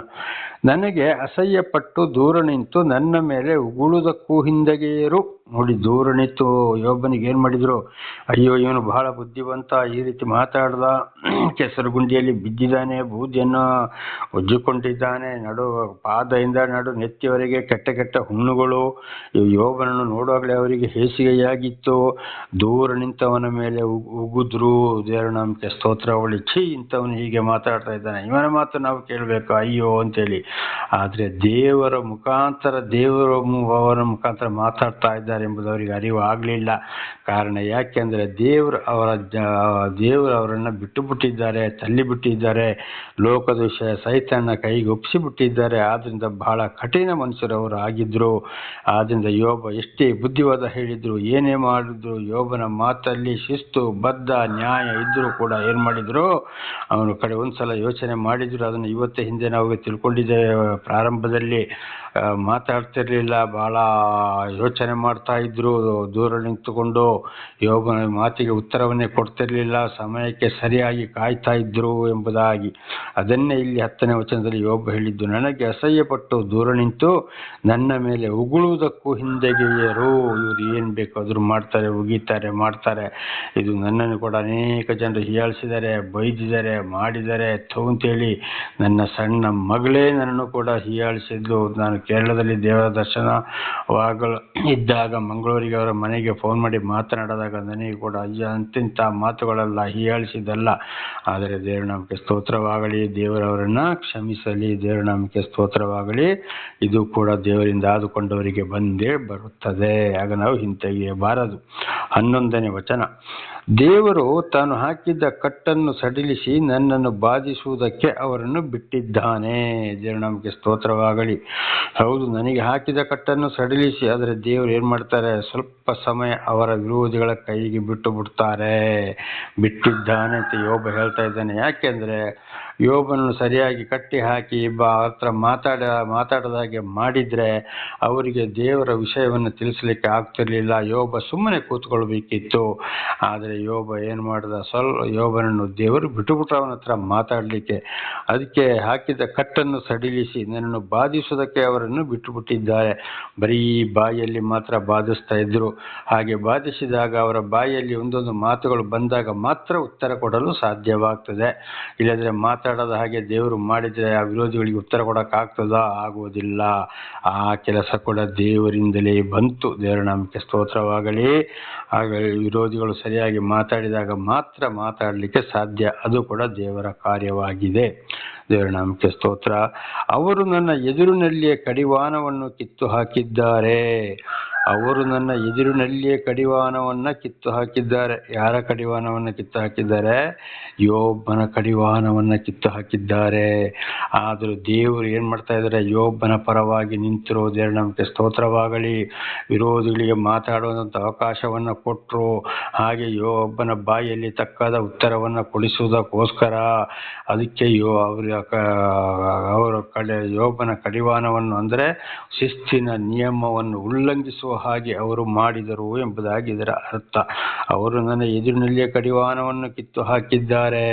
Speaker 1: ನನಗೆ ಅಸಹ್ಯಪಟ್ಟು ದೂರ ನಿಂತು ನನ್ನ ಮೇಲೆ ಉಗುಳುವುದಕ್ಕೂ ಹಿಂದೆಗೆಯರು. ನೋಡಿ, ದೂರ ನಿಂತು ಯೋಬನಿಗೆ ಏನು ಮಾಡಿದ್ರು? ಅಯ್ಯೋ, ಇವನು ಬಹಳ ಬುದ್ಧಿವಂತ, ಈ ರೀತಿ ಮಾತಾಡ್ದ, ಕೆಸರು ಗುಂಡಿಯಲ್ಲಿ ಬಿದ್ದಿದ್ದಾನೆ, ಬೂದಿಯನ್ನು ಉಜ್ಜಿಕೊಂಡಿದ್ದಾನೆ, ಪಾದದಿಂದ ನೆತ್ತಿಯವರೆಗೆ ಕೆಟ್ಟ ಕೆಟ್ಟ ಹುಣ್ಣುಗಳು. ಯೋಬನನ್ನು ನೋಡುವಾಗಲೇ ಅವರಿಗೆ ಹೇಸಿಗೆಯಾಗಿತ್ತು. ದೂರ ನಿಂತವನ ಮೇಲೆ ಉಗಿದ್ರು. ದೇವರ ನಾಮಕ್ಕೆ ಸ್ತೋತ್ರಗಳು. ಇಂಥವನು ಹೀಗೆ ಮಾತಾಡ್ತಾ ಇದ್ದಾನೆ, ಇವನ ಮಾತು ನಾವು ಕೇಳಬೇಕು, ಅಯ್ಯೋ ಅಂತೇಳಿ. ಆದರೆ ದೇವರ ಮುಖಾಂತರ ಅವರ ಮುಖಾಂತರ ಮಾತಾಡ್ತಾ ಇದ್ದಾರೆ ಎಂಬುದು ಅವರಿಗೆ ಅರಿವು ಆಗಲಿಲ್ಲ. ಕಾರಣ ಯಾಕೆಂದರೆ ದೇವರು ಅವರನ್ನು ಬಿಟ್ಟು ಬಿಟ್ಟಿದ್ದಾರೆ, ತಳ್ಳಿ ಬಿಟ್ಟಿದ್ದಾರೆ, ಲೋಕದ ವಿಷಯ ಸೈತಾನ ಕೈಗೆ ಒಪ್ಪಿಸಿ ಬಿಟ್ಟಿದ್ದಾರೆ. ಆದ್ರಿಂದ ಬಹಳ ಕಠಿಣ ಮನುಷ್ಯರು ಅವರು ಆಗಿದ್ರು. ಆದ್ರಿಂದ ಯೋಬ ಎಷ್ಟೇ ಬುದ್ಧಿವಾದ ಹೇಳಿದ್ರು, ಏನೇ ಮಾಡಿದ್ರು, ಯೋಬನ ಮಾತಲ್ಲಿ ಶಿಸ್ತು ಬದ್ಧ ನ್ಯಾಯ ಇದ್ದರೂ ಕೂಡ ಏನು ಮಾಡಿದ್ರು, ಅವನ ಕಡೆ ಒಂದ್ಸಲ ಯೋಚನೆ ಮಾಡಿದ್ರು. ಅದನ್ನು ಇವತ್ತೇ ಹಿಂದೆ ನಾವು ತಿಳ್ಕೊಂಡಿದ್ದೇವೆ. ಪ್ರಾರಂಭದಲ್ಲಿ ಮಾತಾಡ್ತಿರ್ಲಿಲ್ಲ, ಬಹಳ ಯೋಚನೆ ಮಾಡ್ತಾ ಇದ್ರು, ದೂರ ನಿಂತುಕೊಂಡು ಯೋಬನ ಮಾತಿಗೆ ಉತ್ತರವನ್ನೇ ಕೊಡ್ತಿರ್ಲಿಲ್ಲ, ಸಮಯಕ್ಕೆ ಸರಿಯಾಗಿ ಕಾಯ್ತಾ ಇದ್ರು ಎಂಬುದಾಗಿ. ಅದನ್ನೇ ಇಲ್ಲಿ 10ನೇ ವಚನದಲ್ಲಿ ಯೋಬ ಹೇಳಿದ್ದು, ನನಗೆ ಅಸಹ್ಯಪಟ್ಟು ದೂರ ನಿಂತು ನನ್ನ ಮೇಲೆ ಉಗುಳುವುದಕ್ಕೂ ಹಿಂದೆಗೆಯರು. ಇವರು ಏನು ಬೇಕು ಅದ್ರ ಮಾಡ್ತಾರೆ, ಉಗಿತಾರೆ, ಮಾಡ್ತಾರೆ. ಇದು ನನ್ನನ್ನು ಕೂಡ ಅನೇಕ ಜನರು ಹೀಯಾಳಿಸಿದ್ದಾರೆ, ಬೈದಿದ್ದಾರೆ, ಮಾಡಿದ್ದಾರೆ ಅಂತೇಳಿ. ನನ್ನ ಸಣ್ಣ ಮಗಳೇ ನನ್ನನ್ನು ಕೂಡ ಹೀಯಾಳಿಸಿದ್ಲು. ನಾನು ಕೇರಳದಲ್ಲಿ ದೇವರ ದರ್ಶನವಾಗಲು ಇದ್ದಾಗ ಮಂಗಳೂರಿಗೆ ಅವರ ಮನೆಗೆ ಫೋನ್ ಮಾಡಿ ಮಾತನಾಡಿದಾಗ ನನಗೆ ಕೂಡ ಅಂತಿಂಥ ಮಾತುಗಳೆಲ್ಲ ಹೀಯಾಳಿಸಿದ್ದಲ್ಲ. ಆದರೆ ದೇವರ ನಾಮಕ್ಕೆ ಸ್ತೋತ್ರವಾಗಲಿ, ದೇವರವರನ್ನು ಕ್ಷಮಿಸಲಿ. ದೇವರ ನಾಮಕ್ಕೆ ಸ್ತೋತ್ರವಾಗಲಿ. ಇದು ಕೂಡ ದೇವರಿಂದ ಆದುಕೊಂಡವರಿಗೆ ಬಂದೇ ಬರುತ್ತದೆ, ಆಗ ನಾವು ಹಿಂತೆಗೆಯಬಾರದು. 11ನೇ ವಚನ. ದೇವರು ತಾನು ಹಾಕಿದ್ದ ಕಟ್ಟನ್ನು ಸಡಿಲಿಸಿ ನನ್ನನ್ನು ಬಾಧಿಸುವುದಕ್ಕೆ ಅವರನ್ನು ಬಿಟ್ಟಿದ್ದಾನೆ. ದೇವರ ನಾಮಕ್ಕೆ ಸ್ತೋತ್ರವಾಗಲಿ. ಹೌದು, ನನಗೆ ಹಾಕಿದ ಕಟ್ಟನ್ನು ಸಡಿಲಿಸಿ, ಆದರೆ ದೇವರು ಏನು ಮಾಡ್ತಾರೆ, ಸ್ವಲ್ಪ ಸಮಯ ಅವರ ವಿರೋಧಿಗಳ ಕೈಗೆ ಬಿಟ್ಟಿದ್ದಾನೆ ಅಂತ ಯೋಬ ಹೇಳ್ತಾ ಇದ್ದಾನೆ. ಯಾಕೆಂದರೆ ಯೋಬನನ್ನು ಸರಿಯಾಗಿ ಕಟ್ಟಿ ಹಾಕಿ ಹತ್ರ ಮಾತಾಡದಾಗೆ ಮಾಡಿದರೆ ಅವರಿಗೆ ದೇವರ ವಿಷಯವನ್ನು ತಿಳಿಸಲಿಕ್ಕೆ ಆಗ್ತಿರ್ಲಿಲ್ಲ. ಯೋಬ ಸುಮ್ಮನೆ ಕೂತ್ಕೊಳ್ಬೇಕಿತ್ತು. ಆದರೆ ಯೋಬ ಏನು ಮಾಡ್ದ, ಯೋಬನನ್ನು ದೇವರು ಬಿಟ್ಟುಬಿಟ್ಟು ಅವನ ಹತ್ರ ಮಾತಾಡಲಿಕ್ಕೆ. ಅದಕ್ಕೆ ಹಾಕಿದ ಕಟ್ಟನ್ನು ಸಡಿಲಿಸಿ ನನ್ನನ್ನು ಬಾಧಿಸೋದಕ್ಕೆ ಅವರನ್ನು ಬಿಟ್ಟುಬಿಟ್ಟಿದ್ದಾರೆ. ಬರೀ ಬಾಯಿಯಲ್ಲಿ ಮಾತ್ರ ಬಾಧಿಸ್ತಾ ಇದ್ರು. ಹಾಗೆ ಬಾಧಿಸಿದಾಗ ಅವರ ಬಾಯಿಯಲ್ಲಿ ಒಂದೊಂದು ಮಾತುಗಳು ಬಂದಾಗ ಮಾತ್ರ ಉತ್ತರ ಕೊಡಲು ಸಾಧ್ಯವಾಗ್ತದೆ. ಇಲ್ಲದ್ರೆ ಮಾತಾಡೋದ ಹಾಗೆ ದೇವರು ಮಾಡಿದರೆ ಆ ವಿರೋಧಿಗಳಿಗೆ ಉತ್ತರ ಕೊಡೋಕ್ಕಾಗ್ತದಾ? ಆಗುವುದಿಲ್ಲ. ಆ ಕೆಲಸ ಕೂಡ ದೇವರಿಂದಲೇ ಬಂತು. ದೇವರ ನಾಮಕ್ಕೆ ಸ್ತೋತ್ರವಾಗಲಿ. ಆಗ ವಿರೋಧಿಗಳು ಸರಿಯಾಗಿ ಮಾತಾಡಿದಾಗ ಮಾತ್ರ ಮಾತಾಡಲಿಕ್ಕೆ ಸಾಧ್ಯ. ಅದು ಕೂಡ ದೇವರ ಕಾರ್ಯವಾಗಿದೆ. ದೇವರ ನಾಮಕ್ಕೆ ಸ್ತೋತ್ರ. ಅವರು ನನ್ನ ಎದುರಿನಲ್ಲಿಯೇ ಕಡಿವಾಣವನ್ನು ಕಿತ್ತು ಹಾಕಿದ್ದಾರೆ. ಅವರು ನನ್ನ ಎದುರಿನಲ್ಲಿಯೇ ಕಡಿವಾಣವನ್ನು ಕಿತ್ತು ಹಾಕಿದ್ದಾರೆ. ಯಾರ ಕಡಿವಾಣವನ್ನು ಕಿತ್ತು ಹಾಕಿದ್ದಾರೆ? ಯೋಬನ ಕಡಿವಾಣವನ್ನು ಕಿತ್ತು ಹಾಕಿದ್ದಾರೆ. ಆದರೂ ದೇವರು ಏನು ಮಾಡ್ತಾ ಇದ್ದಾರೆ? ಯೋಬನ ಪರವಾಗಿ ನಿಂತಿರೋ. ದೇವರ ನಾಮಕ್ಕೆ ಸ್ತೋತ್ರವಾಗಲಿ. ವಿರೋಧಿಗಳಿಗೆ ಮಾತಾಡುವಂಥ ಅವಕಾಶವನ್ನು ಕೊಟ್ಟರು. ಹಾಗೆ ಯೋಬನ ಬಾಯಿಯಲ್ಲಿ ತಕ್ಕಾದ ಉತ್ತರವನ್ನು ಕೊಡಿಸುವುದಕ್ಕೋಸ್ಕರ ಅದಕ್ಕೆ ಅವರ ಯೋಬನ ಕಡಿವಾಣವನ್ನು ಅಂದರೆ ಶಿಸ್ತಿನ ನಿಯಮವನ್ನು ಉಲ್ಲಂಘಿಸುವ ಹಾಗೆ ಅವರು ಮಾಡಿದರು ಎಂಬುದಾಗಿ ಇದರ ಅರ್ಥ. ಅವರು ನನ್ನ ಎದುರಿನಲ್ಲಿಯೇ ಕಡಿವಾಣವನ್ನು ಕಿತ್ತು ಹಾಕಿದ್ದಾರೆ.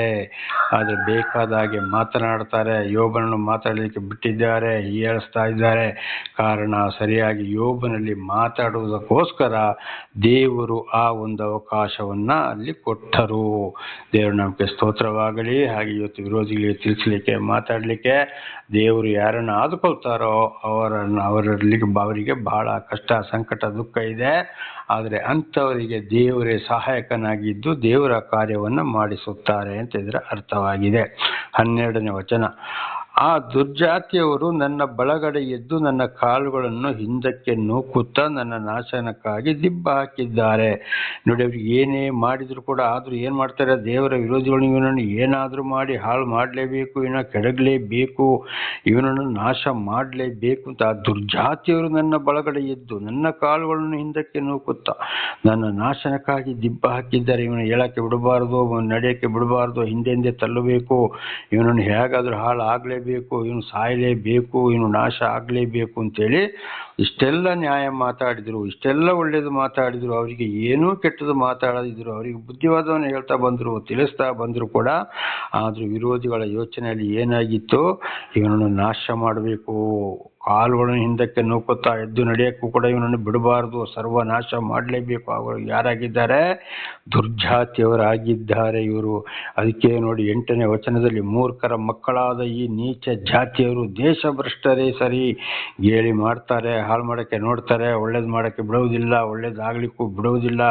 Speaker 1: ಆದರೆ ಬೇಕಾದ ಹಾಗೆ ಮಾತನಾಡ್ತಾರೆ. ಯೋಬನನ್ನು ಮಾತಾಡಲಿಕ್ಕೆ ಬಿಟ್ಟಿದ್ದಾರೆ, ಹೀಯಾಳಿಸ್ತಾ ಇದ್ದಾರೆ. ಕಾರಣ ಸರಿಯಾಗಿ ಯೋಬನಲ್ಲಿ ಮಾತಾಡುವುದಕ್ಕೋಸ್ಕರ ದೇವರು ಆ ಒಂದು ಅವಕಾಶವನ್ನ ಅಲ್ಲಿ ಕೊಟ್ಟರು. ದೇವರ ನಮಗೆ ಸ್ತೋತ್ರವಾಗಲಿ. ಹಾಗೆ ಇವತ್ತು ವಿರೋಧಿಗಳಿಗೆ ತಿಳಿಸಲಿಕ್ಕೆ, ಮಾತಾಡಲಿಕ್ಕೆ ದೇವರು ಯಾರನ್ನು ಆದುಕೊಳ್ತಾರೋ ಅವರಿಗೆ ಬಹಳ ಕಷ್ಟ, ಸಂಕಟ, ದುಃಖ ಇದೆ. ಆದರೆ ಅಂಥವರಿಗೆ ದೇವರೇ ಸಹಾಯಕನಾಗಿದ್ದು ದೇವರ ಕಾರ್ಯವನ್ನು ಮಾಡಿಸುತ್ತಾರೆ ಅಂತ ಇದರ ಅರ್ಥವಾಗಿದೆ. 12ನೇ ವಚನ. ಆ ದುರ್ಜಾತಿಯವರು ನನ್ನ ಬಲಗಡೆ ಎದ್ದು ನನ್ನ ಕಾಲುಗಳನ್ನು ಹಿಂದಕ್ಕೆ ನೂಕುತ್ತಾ ನನ್ನ ನಾಶನಕ್ಕಾಗಿ ದಿಬ್ಬ ಹಾಕಿದ್ದಾರೆ. ನೋಡಿ, ಅವ್ರಿಗೆ ಏನೇ ಮಾಡಿದ್ರು ಕೂಡ ಆದರೂ ಏನು ಮಾಡ್ತಾರೆ, ದೇವರ ವಿರೋಧಿಗಳು ಇವನನ್ನು ಏನಾದರೂ ಮಾಡಿ ಹಾಳು ಮಾಡಲೇಬೇಕು, ಇವನ ಕೆಡಗಲೇಬೇಕು, ಇವನನ್ನು ನಾಶ ಮಾಡಲೇಬೇಕು ಅಂತ ಆ ದುರ್ಜಾತಿಯವರು ನನ್ನ ಬಲಗಡೆ ಎದ್ದು ನನ್ನ ಕಾಲುಗಳನ್ನು ಹಿಂದಕ್ಕೆ ನೂಕುತ್ತಾ ನನ್ನ ನಾಶನಕ್ಕಾಗಿ ದಿಬ್ಬ ಹಾಕಿದ್ದಾರೆ. ಇವನು ಹೇಳಕ್ಕೆ ಬಿಡಬಾರ್ದು, ನಡೆಯೋಕ್ಕೆ ಬಿಡಬಾರ್ದು, ಹಿಂದೆ ತಳ್ಳಬೇಕು, ಇವನನ್ನು ಹೇಗಾದರೂ ಹಾಳು ಆಗಲೇಬೇಕು, ಇವನು ಸಾಯಲೇಬೇಕು, ಇವನು ನಾಶ ಆಗಲೇಬೇಕು ಅಂತೇಳಿ ಇಷ್ಟೆಲ್ಲ ನ್ಯಾಯ ಮಾತಾಡಿದ್ರು, ಇಷ್ಟೆಲ್ಲ ಒಳ್ಳೇದು ಮಾತಾಡಿದ್ರು, ಅವರಿಗೆ ಏನೂ ಕೆಟ್ಟದ್ದು ಮಾತಾಡದಿದ್ರು, ಅವರಿಗೆ ಬುದ್ಧಿವಾದವನ್ನು ಹೇಳ್ತಾ ಬಂದರು, ತಿಳಿಸ್ತಾ ಬಂದರು ಕೂಡ. ಆದರೂ ವಿರೋಧಿಗಳ ಯೋಚನೆಯಲ್ಲಿ ಏನಾಗಿತ್ತು, ಇವನನ್ನು ನಾಶ ಮಾಡಬೇಕು, ಕಾಲುಗಳನ್ನು ಹಿಂದಕ್ಕೆ ನೂಕುತ್ತಾ ಎದ್ದು ನಡೆಯೋಕ್ಕೂ ಕೂಡ ಇವನನ್ನು ಬಿಡಬಾರ್ದು, ಸರ್ವನಾಶ ಮಾಡಲೇಬೇಕು. ಅವರು ಯಾರಾಗಿದ್ದಾರೆ, ದುರ್ಜಾತಿಯವರಾಗಿದ್ದಾರೆ ಇವರು. ಅದಕ್ಕೆ ನೋಡಿ 8ನೇ ವಚನದಲ್ಲಿ, ಮೂರ್ಖರ ಮಕ್ಕಳಾದ ಈ ನೀಚ ಜಾತಿಯವರು ದೇಶಭ್ರಷ್ಟರೇ ಸರಿ, ಗೇಲಿ ಮಾಡ್ತಾರೆ, ಹಾಳು ಮಾಡೋಕ್ಕೆ ನೋಡ್ತಾರೆ, ಒಳ್ಳೇದು ಮಾಡೋಕ್ಕೆ ಬಿಡುವುದಿಲ್ಲ, ಒಳ್ಳೇದಾಗಲಿಕ್ಕೂ ಬಿಡುವುದಿಲ್ಲ,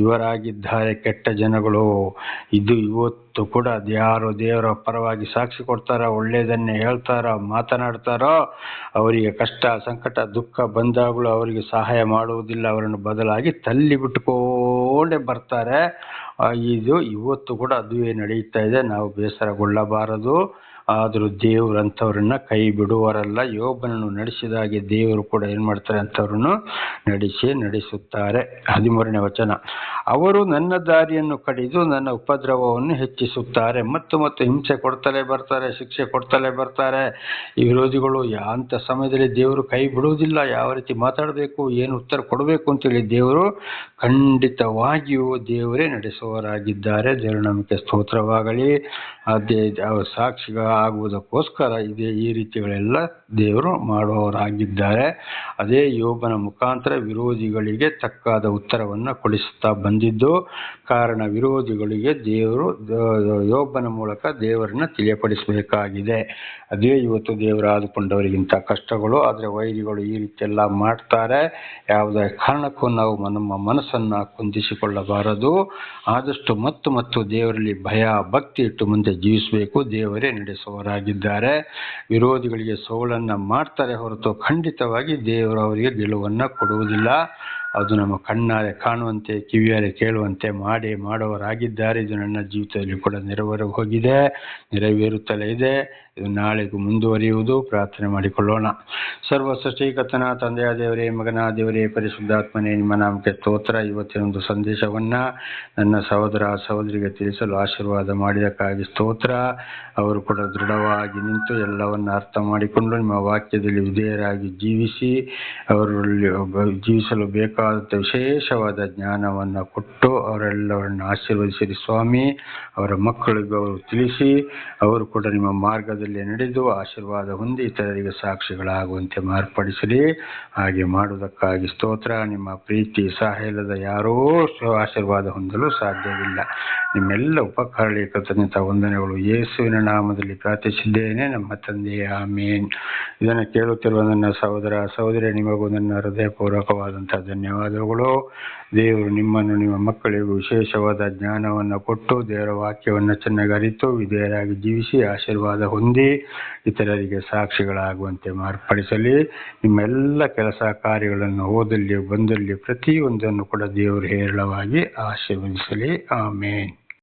Speaker 1: ಇವರಾಗಿದ್ದಾರೆ ಕೆಟ್ಟ ಜನಗಳು. ಇದು ಇವತ್ತು ಕೂಡ ಯಾರು ದೇವರ ಪರವಾಗಿ ಸಾಕ್ಷಿ ಕೊಡ್ತಾರೋ, ಒಳ್ಳೆಯದನ್ನೇ ಹೇಳ್ತಾರೋ, ಮಾತನಾಡ್ತಾರೋ, ಅವರಿಗೆ ಕಷ್ಟ ಸಂಕಟ ದುಃಖ ಬಂದಾಗಲೂ ಅವರಿಗೆ ಸಹಾಯ ಮಾಡುವುದಿಲ್ಲ, ಅವರನ್ನು ಬದಲಾಗಿ ತಳ್ಳಿ ಬಿಟ್ಟುಕೊಂಡೇ ಬರ್ತಾರೆ. ಇದು ಇವತ್ತು ಕೂಡ ಅದುವೇ ನಡೀತಾ ಇದೆ. ನಾವು ಬೇಸರಗೊಳ್ಳಬಾರದು. ಆದರೂ ದೇವರು ಅಂಥವ್ರನ್ನ ಕೈ ಬಿಡುವರಲ್ಲ. ಯೋಬನನ್ನು ನಡೆಸಿದಾಗೆ ದೇವರು ಕೂಡ ಏನು ಮಾಡ್ತಾರೆ, ಅಂಥವ್ರನ್ನು ನಡೆಸುತ್ತಾರೆ. 13ನೇ ವಚನ, ಅವರು ನನ್ನ ದಾರಿಯನ್ನು ಕಡಿದು ನನ್ನ ಉಪದ್ರವವನ್ನು ಹೆಚ್ಚಿಸುತ್ತಾರೆ. ಮತ್ತು ಹಿಂಸೆ ಕೊಡ್ತಲೇ ಬರ್ತಾರೆ, ಶಿಕ್ಷೆ ಕೊಡ್ತಲೇ ಬರ್ತಾರೆ ಈ ವಿರೋಧಿಗಳು. ಅಂಥ ಸಮಯದಲ್ಲಿ ದೇವರು ಕೈ ಬಿಡುವುದಿಲ್ಲ. ಯಾವ ರೀತಿ ಮಾತಾಡಬೇಕು, ಏನು ಉತ್ತರ ಕೊಡಬೇಕು ಅಂತೇಳಿ ದೇವರು ಖಂಡಿತವಾಗಿಯೂ ದೇವರೇ ನಡೆಸುವವರಾಗಿದ್ದಾರೆ. ದೇವರ ನಾಮಕ್ಕೆ ಸ್ತೋತ್ರವಾಗಲಿ. ಅದೇ ಸಾಕ್ಷಿ ಆಗುವುದಕ್ಕೋಸ್ಕರ ಈ ರೀತಿಗಳೆಲ್ಲ ದೇವರು ಮಾಡುವವರಾಗಿದ್ದಾರೆ. ಅದೇ ಯೋಬನ ಮುಖಾಂತರ ವಿರೋಧಿಗಳಿಗೆ ತಕ್ಕಾದ ಉತ್ತರವನ್ನು ಕೊಡಿಸುತ್ತಾ ಬಂದಿದ್ದು. ಕಾರಣ ವಿರೋಧಿಗಳಿಗೆ ದೇವರು ಯೋಬನ ಮೂಲಕ ದೇವರನ್ನ ತಿಳಿಯಪಡಿಸಬೇಕಾಗಿದೆ. ಅದೇ ಇವತ್ತು ದೇವರು ಆದುಕೊಂಡವರಿಗಿಂತ ಕಷ್ಟಗಳು. ಆದರೆ ವೈರಿಗಳು ಈ ರೀತಿಯೆಲ್ಲ ಮಾಡ್ತಾರೆ. ಯಾವುದೇ ಕಾರಣಕ್ಕೂ ನಾವು ನಮ್ಮ ಮನಸ್ಸನ್ನು ಕುಂದಿಸಿಕೊಳ್ಳಬಾರದು. ಆದಷ್ಟು ಮತ್ತು ದೇವರಲ್ಲಿ ಭಯ ಭಕ್ತಿ ಇಟ್ಟು ಮುಂದೆ ಜೀವಿಸಬೇಕು. ದೇವರೇ ನಡೆಸುವವರಾಗಿದ್ದಾರೆ. ವಿರೋಧಿಗಳಿಗೆ ಸೋಲನ್ನು ಮಾಡ್ತಾರೆ ಹೊರತು ಖಂಡಿತವಾಗಿ ದೇವರು ಅವರಿಗೆ ಗೆಲುವನ್ನು ಕೊಡುವುದಿಲ್ಲ. ಅದು ನಮ್ಮ ಕಣ್ಣಾರೆ ಕಾಣುವಂತೆ ಕಿವಿಯಾರೆ ಕೇಳುವಂತೆ ಮಾಡುವವರಾಗಿದ್ದಾರೆ. ಇದು ನನ್ನ ಜೀವಿತದಲ್ಲಿ ಕೂಡ ನೆರವೇರುತ್ತಲೇ ಇದೆ. ಇದು ನಾಳೆಗೂ ಮುಂದುವರಿಯುವುದು. ಪ್ರಾರ್ಥನೆ ಮಾಡಿಕೊಳ್ಳೋಣ. ಸರ್ವ ಸೃಷ್ಟಿಕರ್ತನ ತಂದೆಯ ದೇವರೇ, ಮಗನ ದೇವರೇ, ಪರಿಶುದ್ಧಾತ್ಮನೇ, ನಿಮ್ಮ ನಾಮಕ್ಕೆ ಸ್ತೋತ್ರ. ಇವತ್ತಿನ ಒಂದು ಸಂದೇಶವನ್ನು ನನ್ನ ಸಹೋದರ ಸಹೋದರಿಗೆ ತಿಳಿಸಲು ಆಶೀರ್ವಾದ ಮಾಡಿದಕ್ಕಾಗಿ ಸ್ತೋತ್ರ. ಅವರು ಕೂಡ ದೃಢವಾಗಿ ನಿಂತು ಎಲ್ಲವನ್ನು ಅರ್ಥ ಮಾಡಿಕೊಂಡು ನಿಮ್ಮ ವಾಕ್ಯದಲ್ಲಿ ವಿಧೇಯರಾಗಿ ಜೀವಿಸಿ ಅವರಲ್ಲಿ ಜೀವಿಸಲು ಬೇಕಾದಂಥ ವಿಶೇಷವಾದ ಜ್ಞಾನವನ್ನು ಕೊಟ್ಟು ಅವರೆಲ್ಲವರನ್ನು ಆಶೀರ್ವದಿಸಿರಿ ಸ್ವಾಮಿ. ಅವರ ಮಕ್ಕಳಿಗೂ ಅವರು ತಿಳಿಸಿ ಅವರು ಕೂಡ ನಿಮ್ಮ ಮಾರ್ಗದಲ್ಲಿ ನಡೆದು ಆಶೀರ್ವಾದ ಹೊಂದಿ ಇತರರಿಗೆ ಸಾಕ್ಷಿಗಳಾಗುವಂತೆ ಮಾರ್ಪಡಿಸಲಿ. ಹಾಗೆ ಮಾಡುವುದಕ್ಕಾಗಿ ಸ್ತೋತ್ರ. ನಿಮ್ಮ ಪ್ರೀತಿ ಸಹಾಯ ಇಲ್ಲದ ಯಾರೂ ಆಶೀರ್ವಾದ ಹೊಂದಲು ಸಾಧ್ಯವಿಲ್ಲ. ನಿಮ್ಮೆಲ್ಲ ಉಪಕಾರಗಳಿಗೆ ಕೃತಜ್ಞತಾ ವಂದನೆಗಳು. ಯೇಸುವಿನ ನಾಮದಲ್ಲಿ ಪ್ರಾರ್ಥಿಸಿದ್ದೇನೆ ನಮ್ಮ ತಂದೆಯೇ, ಆಮೇನ್. ಇದನ್ನು ಕೇಳುತ್ತಿರುವ ನನ್ನ ಸಹೋದರ ಸಹೋದರಿ, ನಿಮಗೂ ನನ್ನ ಹೃದಯಪೂರ್ವಕವಾದಂಥ ಧನ್ಯವಾದಗಳು. ದೇವರು ನಿಮ್ಮನ್ನು ನಿಮ್ಮ ಮಕ್ಕಳಿಗೂ ವಿಶೇಷವಾದ ಜ್ಞಾನವನ್ನು ಕೊಟ್ಟು ದೇವರ ವಾಕ್ಯವನ್ನು ಚೆನ್ನಾಗಿ ಅರಿತು ವಿಧೇಯರಾಗಿ ಜೀವಿಸಿ ಆಶೀರ್ವಾದ ಹೊಂದಿ ಇತರರಿಗೆ ಸಾಕ್ಷಿಗಳಾಗುವಂತೆ ಮಾರ್ಪಡಿಸಲಿ. ನಿಮ್ಮೆಲ್ಲ ಕೆಲಸ ಕಾರ್ಯಗಳನ್ನು ಓದಲ್ಲಿ ಬಂದಲ್ಲಿ ಪ್ರತಿಯೊಂದನ್ನು ಕೂಡ ದೇವರು ಹೇರಳವಾಗಿ ಆಶೀರ್ವದಿಸಲಿ. ಆಮೇನ್.